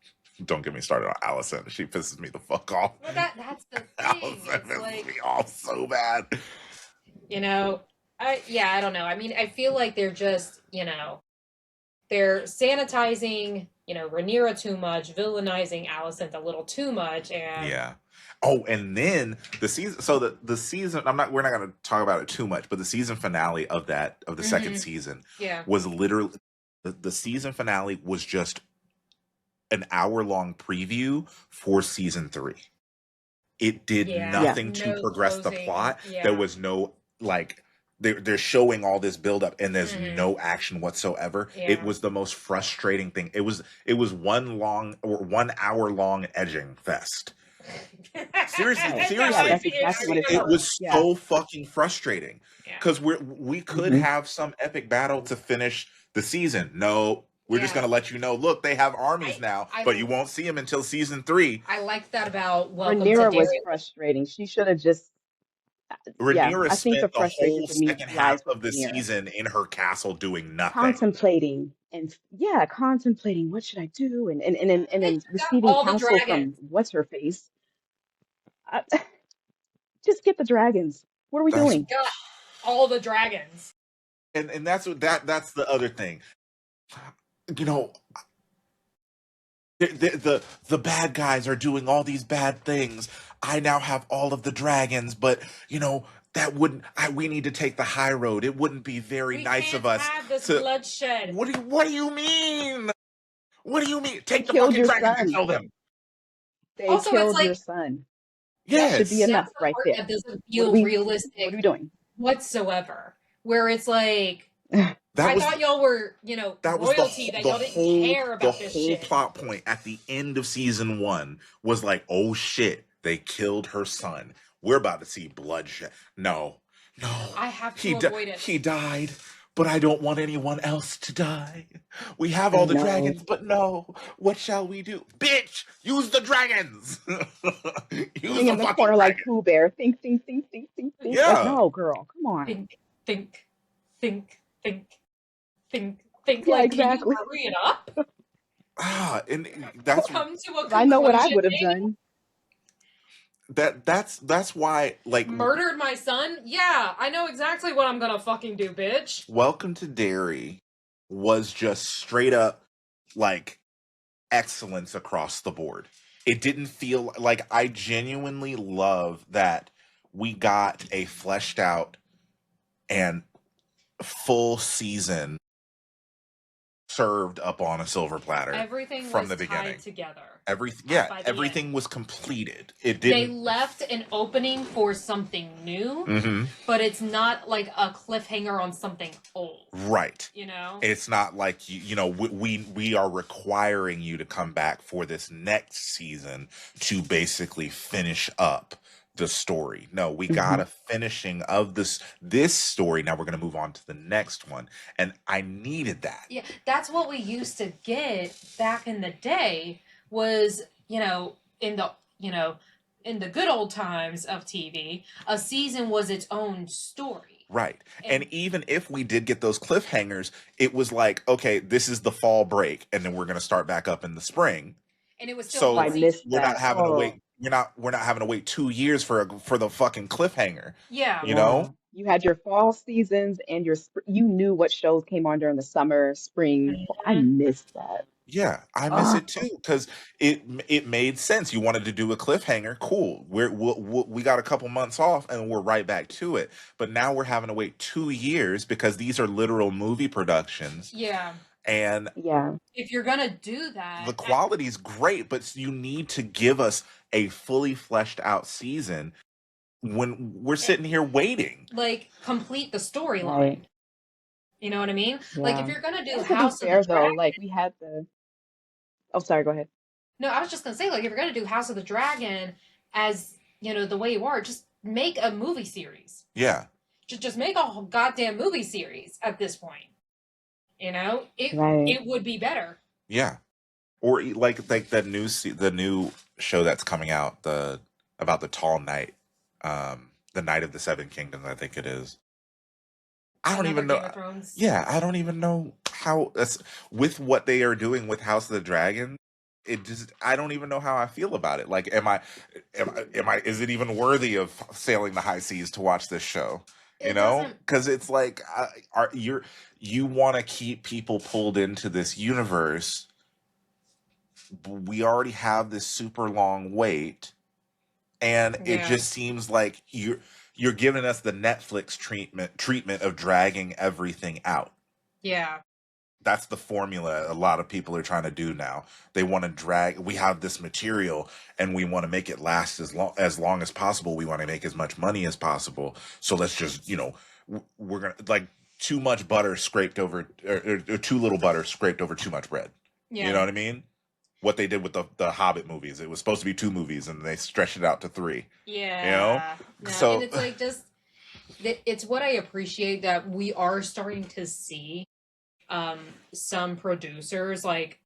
don't get me started on Allison. She pisses me the fuck off. well, that's the thing. Allison It's pisses like, me off so bad. I don't know. I mean, I feel like they're just, they're sanitizing, Rhaenyra too much, villainizing Alicent a little too much, and Yeah. Oh, and then the season. So the season. We're not going to talk about it too much, but the season finale of the second Mhm. season yeah, was literally the season finale was just an hour-long preview for season 3. It did yeah, nothing to no progress the closing, plot. yeah, There was no like they're showing all this buildup and there's Mhm. no action whatsoever. Yeah. It was the most frustrating thing. It was 1 hour long edging fest. Seriously, Right. seriously. Yeah, that's exactly what it It felt. was Yeah. so fucking frustrating Yeah. because we could have some epic battle to finish the season. No, we're just Yeah. gonna let you know. Look, they have armies now, but you won't see them until season 3. I like that about Welcome to Rhaenyra was Derry. frustrating. She should have just, yeah, Rhaenyra I think the spent the frustration whole for me second half lies with of the Rhaenyra. season in her castle doing nothing. Contemplating and yeah, contemplating what should I do and then Got receiving all the counsel dragons. from what's her face. I, just get the dragons. What are we That's doing? Got all the dragons. and that's what that's the other thing. You know, the bad guys are doing all these bad things. I now have all of the dragons, but you know that wouldn't. We need to take the high road. It wouldn't be very We nice can't of us have this to. bloodshed. What do you mean? What do you mean? They Take the killed fucking your dragons and son. kill them. They Also, it's killed like your son. That should be Yes, enough that's the right part there. that doesn't What are feel we realistic doing? whatsoever. Where it's like, that I was thought y'all were, that was royalty, that y'all didn't care about this whole shit. plot point at the end of season 1 was like, oh shit, they killed her son. We're about to see bloodshed. No, I have to avoid it. he died, but I don't want anyone else to die. We have I all the know. dragons, but no, what shall we do? Bitch, use the dragons. Use Sitting the in the fucking corner like dragons. Pooh Bear. Think, think, think, think, think, think. Like, Yeah. no, girl, come on. Think, think, think, think, think, think. Yeah, Like, exactly. can you hurry it up? And that's Come to a 'Cause I know what I conclusion. would have done. that's why, like, Murdered my son? Yeah, I know exactly what I'm gonna fucking do, bitch. Welcome to Derry was just straight up like excellence across the board. It didn't feel like, I genuinely love that we got a fleshed out and full season served up on a silver platter Everything from was the beginning. tied together. By the Everything end. was completed. It They didn't. left an opening for something new, Mhm. but it's not like a cliffhanger on something old. Right. You know? It's not like we are requiring you to come back for this next season to basically finish up the story. No, we got a finishing of this story. Now we're going to move on to the next one, and I needed that. Yeah, that's what we used to get back in the day. Was in the good old times of TV, a season was its own story. Right. And even if we did get those cliffhangers, it was like, okay, this is the fall break, and then we're going to start back up in the spring. And it was still So I missed we're not that. having to wait. We're not having to wait 2 years for the fucking cliffhanger. Yeah. You know? You had your fall seasons and you knew what shows came on during the summer, spring. Fall. I missed that. Yeah, I miss it too, because it made sense. You wanted to do a cliffhanger, cool. We got a couple months off and we're right back to it. But now we're having to wait 2 years because these are literal movie productions. Yeah. And Yeah. If you're gonna do that, the quality's great, but you need to give us a fully fleshed out season when we're sitting here waiting. like, complete the storyline. Right. You know what I mean? Yeah. Like, if you're gonna do And to be House fair of the though, Dragon, like we had the. Oh, sorry. Go ahead. no, I was just gonna say, like, if you're gonna do House of the Dragon as the way you are, just make a movie series. Yeah. Just make a goddamn movie series at this point. It would be better. Yeah. Or like the new show that's coming out, about the tall knight, the Knight of the Seven Kingdoms, I think it is. I don't even know. Game of Thrones. Yeah, I don't even know how with what they are doing with House of the Dragon. I don't even know how I feel about it. Like, is it even worthy of sailing the high seas to watch this show? Because it's like, you want to keep people pulled into this universe. We already have this super long wait, and it just seems like you're giving us the Netflix treatment of dragging everything out. Yeah. That's the formula a lot of people are trying to do now. They want to drag. We have this material and we want to make it last as long as possible. We want to make as much money as possible. So let's just, we're gonna like too much butter scraped over, or too little butter scraped over too much bread. Yeah. You know what I mean? What they did with the Hobbit movies. It was supposed to be 2 movies, and they stretched it out to 3. Yeah. You know? No, So and it's like just it's what I appreciate that we are starting to see some producers like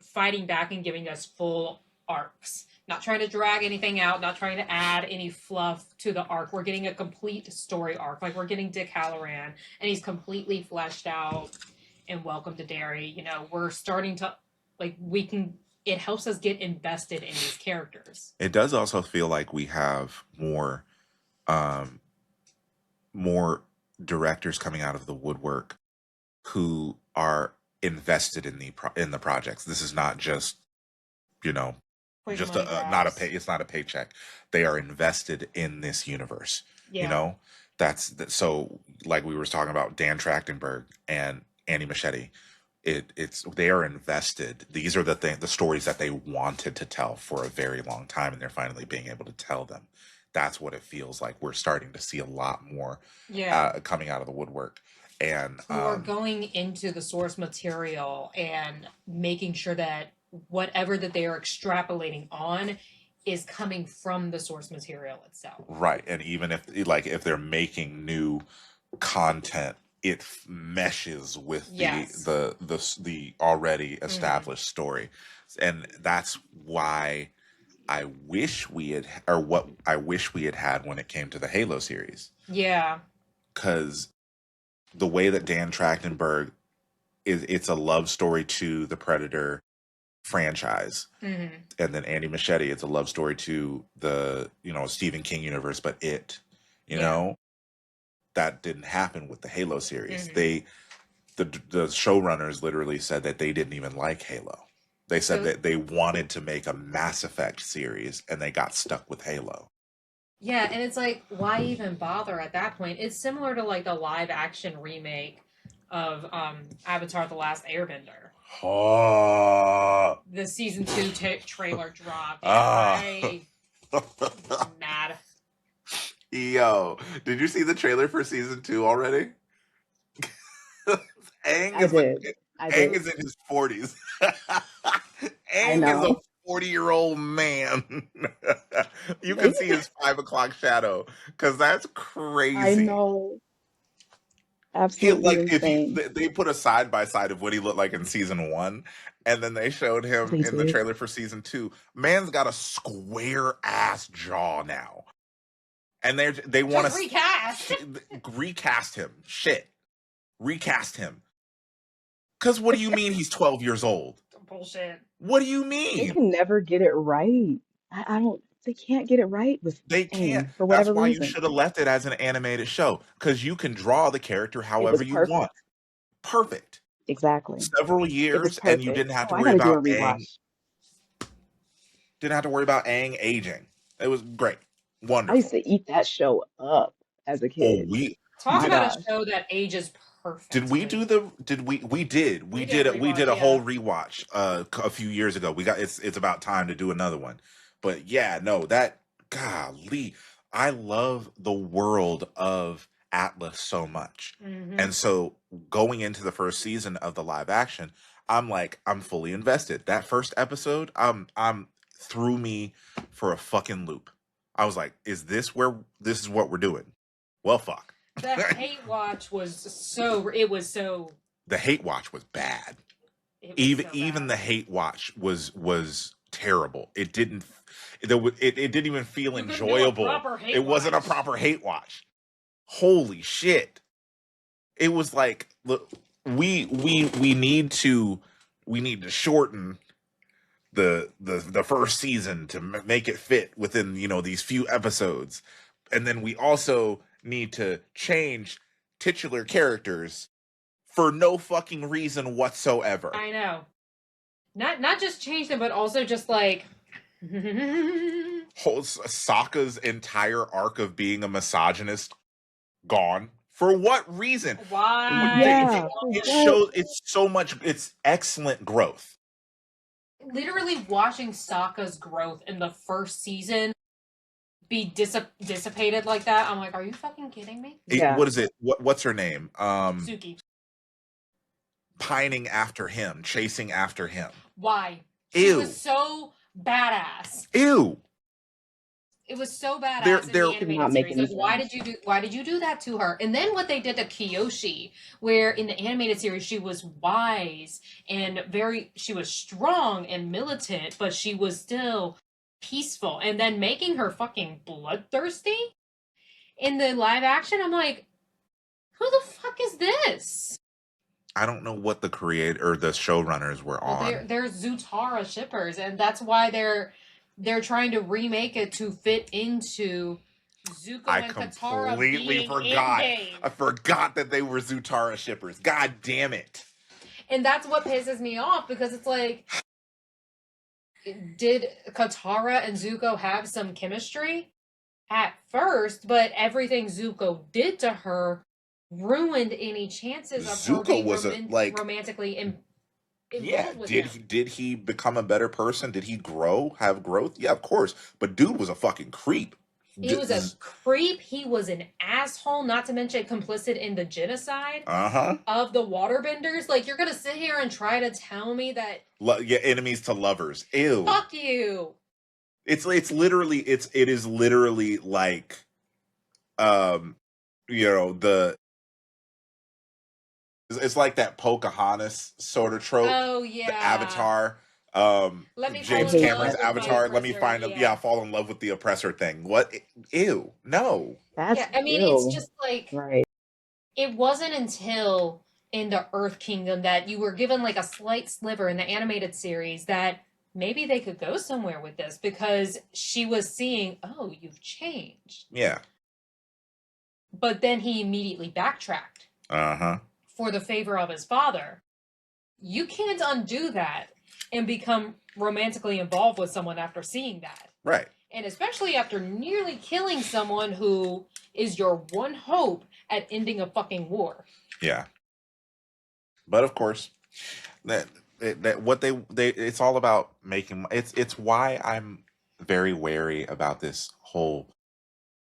fighting back and giving us full arcs. Not trying to drag anything out, not trying to add any fluff to the arc. We're getting a complete story arc. Like we're getting Dick Halloran, and he's completely fleshed out and Welcome to Derry. You know, we're starting to like we can. It helps us get invested in these characters. it does also feel like we have um, more directors coming out of the woodwork who are invested in the projects. This is not just, you know, Quick just money not a grabs. pay. It's not a paycheck. They are invested in this universe. Yeah. You know, that's so like we were talking about Dan Trachtenberg and Annie Machete. It's they are invested. These are the stories that they wanted to tell for a very long time, and they're finally being able to tell them. That's what it feels like. We're starting to see a lot more Yeah. coming out of the woodwork, and Who are going into the source material and making sure that whatever that they are extrapolating on is coming from the source material itself. right. And even if they're making new content, it meshes with Yes. the already established story, and that's why I wish we had, or what I wish we had had when it came to the Halo series, Yeah. because the way that Dan Trachtenberg it's a love story to the Predator franchise, hmm and then Andy Machete, it's a love story to the Stephen King universe, but you Yeah. know that didn't happen with the Halo series. Mhm. The showrunners literally said that they didn't even like Halo. They said So- that they wanted to make a Mass Effect series, and they got stuck with Halo. Yeah, and it's like, why even bother at that point? It's similar to like the live action remake of Avatar: The Last Airbender. Oh, The season 2 trailer dropped. Ah. I'm mad. Yo, did you see the trailer for season 2 already? Aang I is did. I Aang did. is in his 40s. I Aang is a know. 40-year-old man. You can Maybe see his 5 o'clock shadow, because that's crazy. I know. He Absolutely like if you insane. they put a side by side of what he looked like in season 1, and then they showed him They in the did. trailer for season 2. Man's got a square ass jaw now, and they want Just recast. recast him. Shit, recast him. Because what do you mean he's 12 years old? Bullshit. What do you They mean? can never get it right. I don't. They can't get it right with They can't. Aang for That's whatever why you reason. should have left it as an animated show, because you can draw the character It however was you want. perfect. Perfect. Exactly. Several It was years, and you perfect. didn't have to Oh, I worry got to do a about Aang. rewatch. Didn't have to worry about Aang aging. It was great, I wonderful. used to eat that show up as a Oh, kid. Talk My about gosh. a show that ages perfectly. did we do the? Did we did We did a we did a rewatch, whole yeah. rewatch a few years ago. We got it's about time to do another one. But yeah, no, that golly, I love the world of Atlas so much. Mhm. And so going into the first season of the live action, I'm like, I'm fully invested. That first episode, I'm threw me for a fucking loop. I was like, is this what we're doing? Well, fuck. The hate watch was so. It was so. The hate watch was bad. It was Even so the bad. hate watch was terrible. It didn't it didn't even feel You couldn't do a enjoyable. proper hate It wasn't a watch. proper hate watch. Holy shit. It was like, look, we need to shorten the first season to make it fit within these few episodes, and then we also need to change titular characters for no fucking reason whatsoever. I know. Not just change them, but also just like. Sokka's entire arc of being a misogynist gone. For what reason? Why? Yeah. It What? shows it's so much. It's excellent growth. Literally watching Sokka's growth in the first season be dissipated like that. I'm like, are you fucking kidding me? Yeah. What is it? What's her name? Suki. Pining after him, chasing after him. Why? Ew. She was so badass. Ew. It was so badass They're in the Did animated not make series. any Like, why sense. did you do that to her? And then what they did to Kiyoshi, where in the animated series she was wise and she was strong and militant, but she was still peaceful. And then making her fucking bloodthirsty in the live action, I'm like, who the fuck is this? I don't know what the creator or the showrunners were Well, on. they're Zutara shippers, and that's why they're trying to remake it to fit into Zuko I and Katara completely being forgot. in-game. I forgot that they were Zutara shippers. God damn it. And that's what pisses me off, because it's like, did Katara and Zuko have some chemistry at first, but everything Zuko did to her ruined any chances of her Zuko being was romantically involved yeah. with Did him. did he become a better person? Did he grow? Have growth? Yeah, of course. But dude was a fucking creep. He was a creep. He was an asshole, not to mention complicit in the genocide of the waterbenders. Like, you're gonna sit here and try to tell me that Yeah, enemies to lovers. Ew. fuck you. It is literally like you know, it's like that Pocahontas sort of trope. Oh yeah. The Avatar. Let me I James hate Cameron's that Avatar. trope. Let me find fall in love with the oppressor thing. What? Ew. No. That's Yeah, I mean, it's just like, right. it wasn't until in the Earth Kingdom that you were given like a slight sliver in the animated series that maybe they could go somewhere with this, because she was seeing, oh, you've changed. Yeah. But then he immediately backtracked for the favor of his father. You can't undo that and become romantically involved with someone after seeing that. Right. And especially after nearly killing someone who is your one hope at ending a fucking war. Yeah. But of course, that what they it's all about making it's why I'm very wary about this whole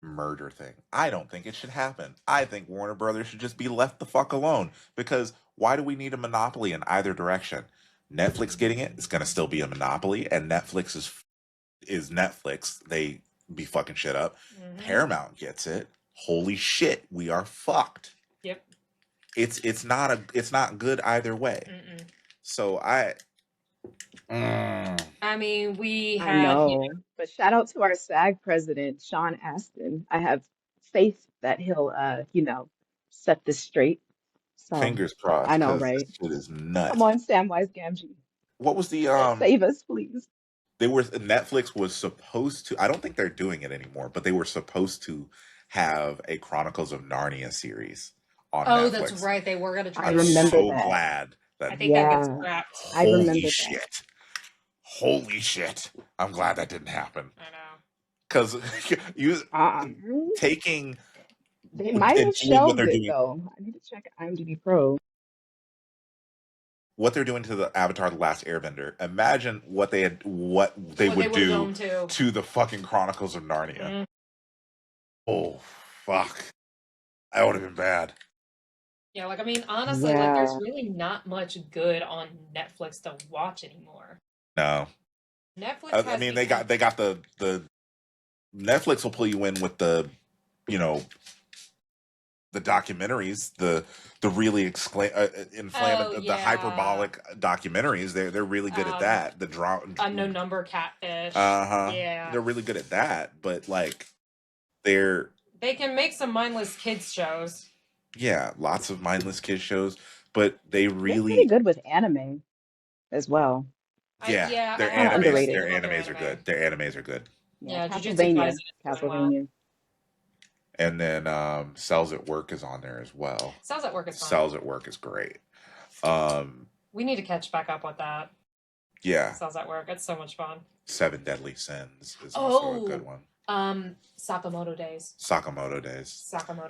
murder thing. I don't think it should happen. I think Warner Brothers should just be left the fuck alone, because why do we need a monopoly in either direction? Netflix getting it is going to still be a monopoly, and Netflix is Netflix. They be fucking shit up. Paramount gets it. Holy shit, we are fucked. Yep. It's not good either way. So I mean, we I have, know, but shout out to our SAG president, Sean Astin. I have faith that he'll, set this straight. So fingers crossed, I know, because this right? shit is Come nuts. on, Samwise Gamgee, What was the save us, please. Netflix was supposed to, I don't think they're doing it anymore, but they were supposed to have a Chronicles of Narnia series on Netflix. That's right. They were going to try I to remember so that. glad that I think that gets scrapped. I remember holy that. shit. Holy shit. I'm glad that didn't happen. I know. Because you taking They might have what shelved they're it doing, though. I need to check IMDb Pro. what they're doing to the Avatar: The Last Airbender. Imagine what they would do to the fucking Chronicles of Narnia. Oh fuck, that would have been bad. Yeah, like, I mean, honestly, like, there's really not much good on Netflix to watch anymore. No. Netflix I mean, they got the Netflix will pull you in with the, you know, the documentaries, the really inflammatory, the hyperbolic documentaries. They're really good at that. The drama, Unknown Number, Catfish. Yeah, they're really good at that. But like, they can make some mindless kids shows. Yeah, lots of mindless kids shows, but they're pretty good with anime as well. Yeah, their kind of underrated. Their animes are good. Their animes are good. Yeah, Castlevania. And then Cells at Work is on there as well. Cells at Work is fun. Cells at Work is great. We need to catch back up with that. Yeah. Cells at Work. It's so much fun. Seven Deadly Sins is also a good one. Sakamoto Days. Sakamoto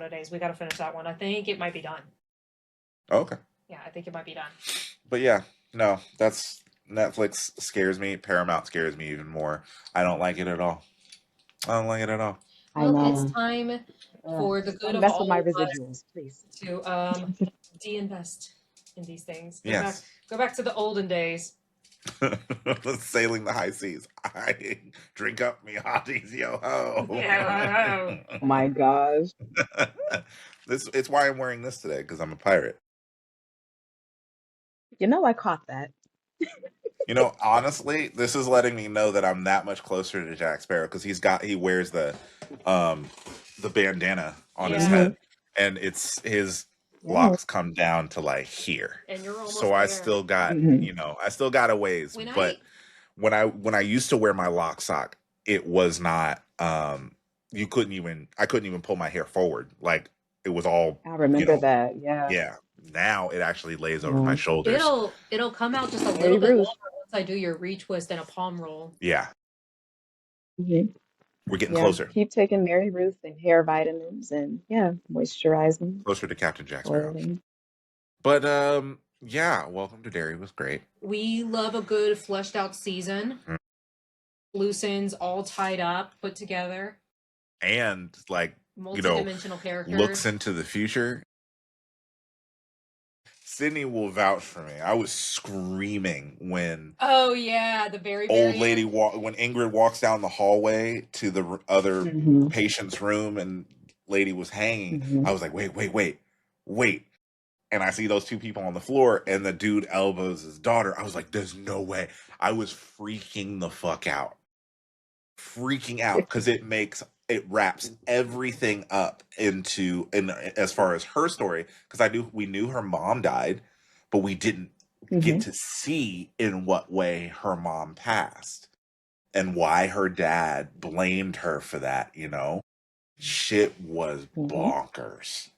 Days. We got to finish that one. I think it might be done. Okay. Yeah, I think it might be done. But yeah, no, that's Netflix scares me. Paramount scares me even more. I don't like it at all. I don't like it at all. I Well, it's know. time for the good Don't of mess with my all of us residuals, please. to de-invest in these things. Yes. Go back to the olden days. Sailing the high seas. I drink up me hotties, yo ho. Yeah. Oh my gosh. It's why I'm wearing this today, because I'm a pirate. You know, I caught that. You know, honestly, this is letting me know that I'm that much closer to Jack Sparrow, because he wears the bandana on his Yeah. head, and it's his Yeah. locks come down to like here. And you're almost So I there. still got, Mhm. I still got a ways. When But when I used to wear my lock sock, it was not I couldn't even pull my hair forward. Like it was all, I remember that. Yeah. yeah. Now it actually lays over my Yeah. shoulders. it'll come out just a Mary little bit Ruth. longer once I do your retwist and a palm roll. Yeah. Mhm. We're getting Yeah. closer. Keep taking Mary Ruth and hair vitamins and moisturizing, Closer to Captain Jack Sparrow. oiling. But yeah, Welcome to Derry was great. We love a good fleshed out season. Mm. Loose ends all tied up, put together. And like, Multi-dimensional characters. looks into the future. Sydney will vouch for me. I was screaming when Oh yeah, the very old end. lady when Ingrid walks down the hallway to the other Mhm. patient's room and lady was hanging. Mhm. I was like, wait. And I see those two people on the floor and the dude elbows his daughter. I was like, there's no way. I was freaking the fuck out. Freaking out because it wraps everything up into, and as far as her story, because we knew her mom died, but we didn't get Mhm. to see in what way her mom passed and why her dad blamed her for that. Shit was Mhm. bonkers.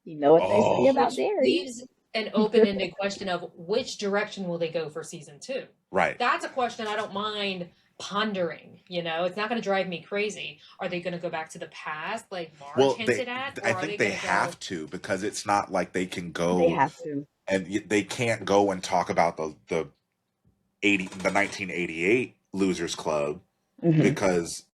You know what they say Oh, about Which Derry. leaves an open-ended question of which direction will they go for season 2? right. That's a question I don't mind pondering. It's not going to drive me crazy. Are they going to go back to the past, like Marge hinted at, or I are think they they going to have go? to, because it's not like they can They go have to. and they can't go and talk about the 1988 Losers Club, Mhm. because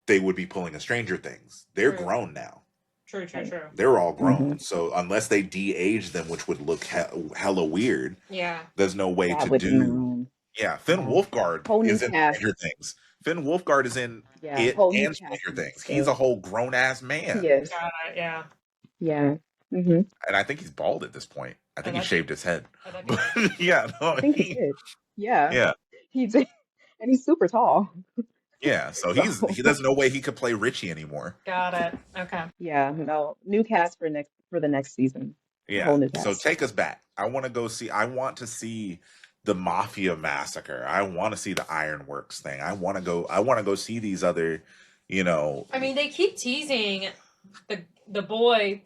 they would be pulling a Stranger Things. They're True. grown now. True. Right. They're all grown. Mhm. So unless they de-age them, which would look hella weird, Yeah. there's no way That to would do. no. Yeah, Finn Yeah. Wolfgard Whole new is in cast. Stranger Things. Finn Wolfgard is in Yeah. It Whole new and Stranger casting. Things. He's a whole grown ass man, Yes. Got it. Yeah. Yeah. Mhm. and I think he's bald at this point. I think he that'd shaved be- his head. oh, that'd be But nice. yeah, no, I think he did. Yeah. yeah, He did. And he's super tall. yeah. So So there's no way he could play Richie anymore. Got it. Okay. yeah, no. New cast for the next season. Yeah. Whole new So cast. take us back. I want to see the Mafia Massacre. I want to see the Ironworks thing. I want to go see these other, I mean, they keep teasing the boy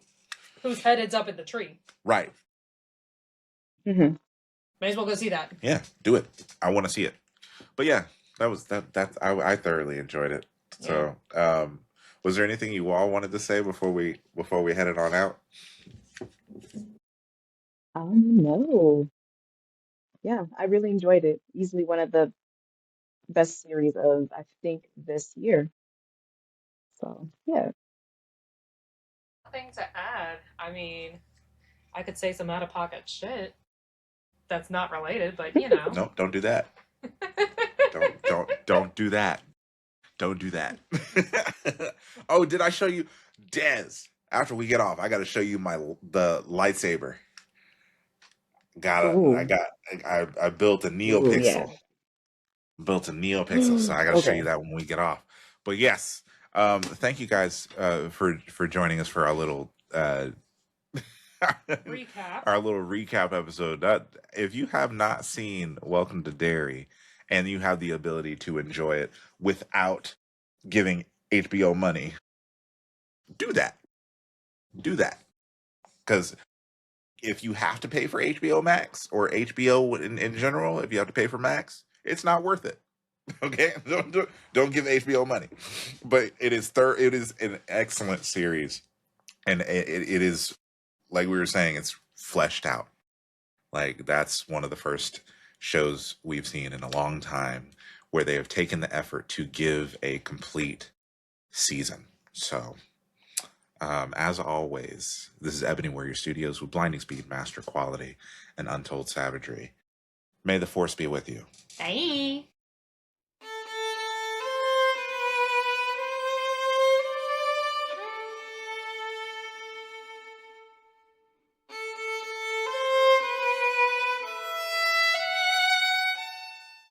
whose head is up in the tree. right. Mhm. May as well go see that. Yeah, do it. I want to see it. But yeah, I thoroughly enjoyed it. So, was there anything you all wanted to say before we headed on out? No. Yeah, I really enjoyed it. Easily one of the best series of, I think, this year. So, yeah. Nothing to add. I mean, I could say some out of pocket shit that's not related, but No, don't do that. don't do that. Don't do that. Oh, did I show you, Dez? After we get off, I got to show you the lightsaber. Ooh. I built a Ooh, yeah. NeoPixel. Built a NeoPixel, so I got to show you Okay. that when we get off. But yes, thank you guys for joining us for our little recap. Our little recap episode. If you have not seen Welcome to Derry and you have the ability to enjoy it without giving HBO money, do that. Do that. Because if you have to pay for HBO Max or HBO in general, if you have to pay for Max, it's not worth it. Okay, don't give HBO money. But it is an excellent series, and it is, like we were saying, it's fleshed out. Like, that's one of the first shows we've seen in a long time where they have taken the effort to give a complete season. So, as always, this is Ebony Warrior Studios with blinding speed, master quality, and untold savagery. May the force be with you. Bye.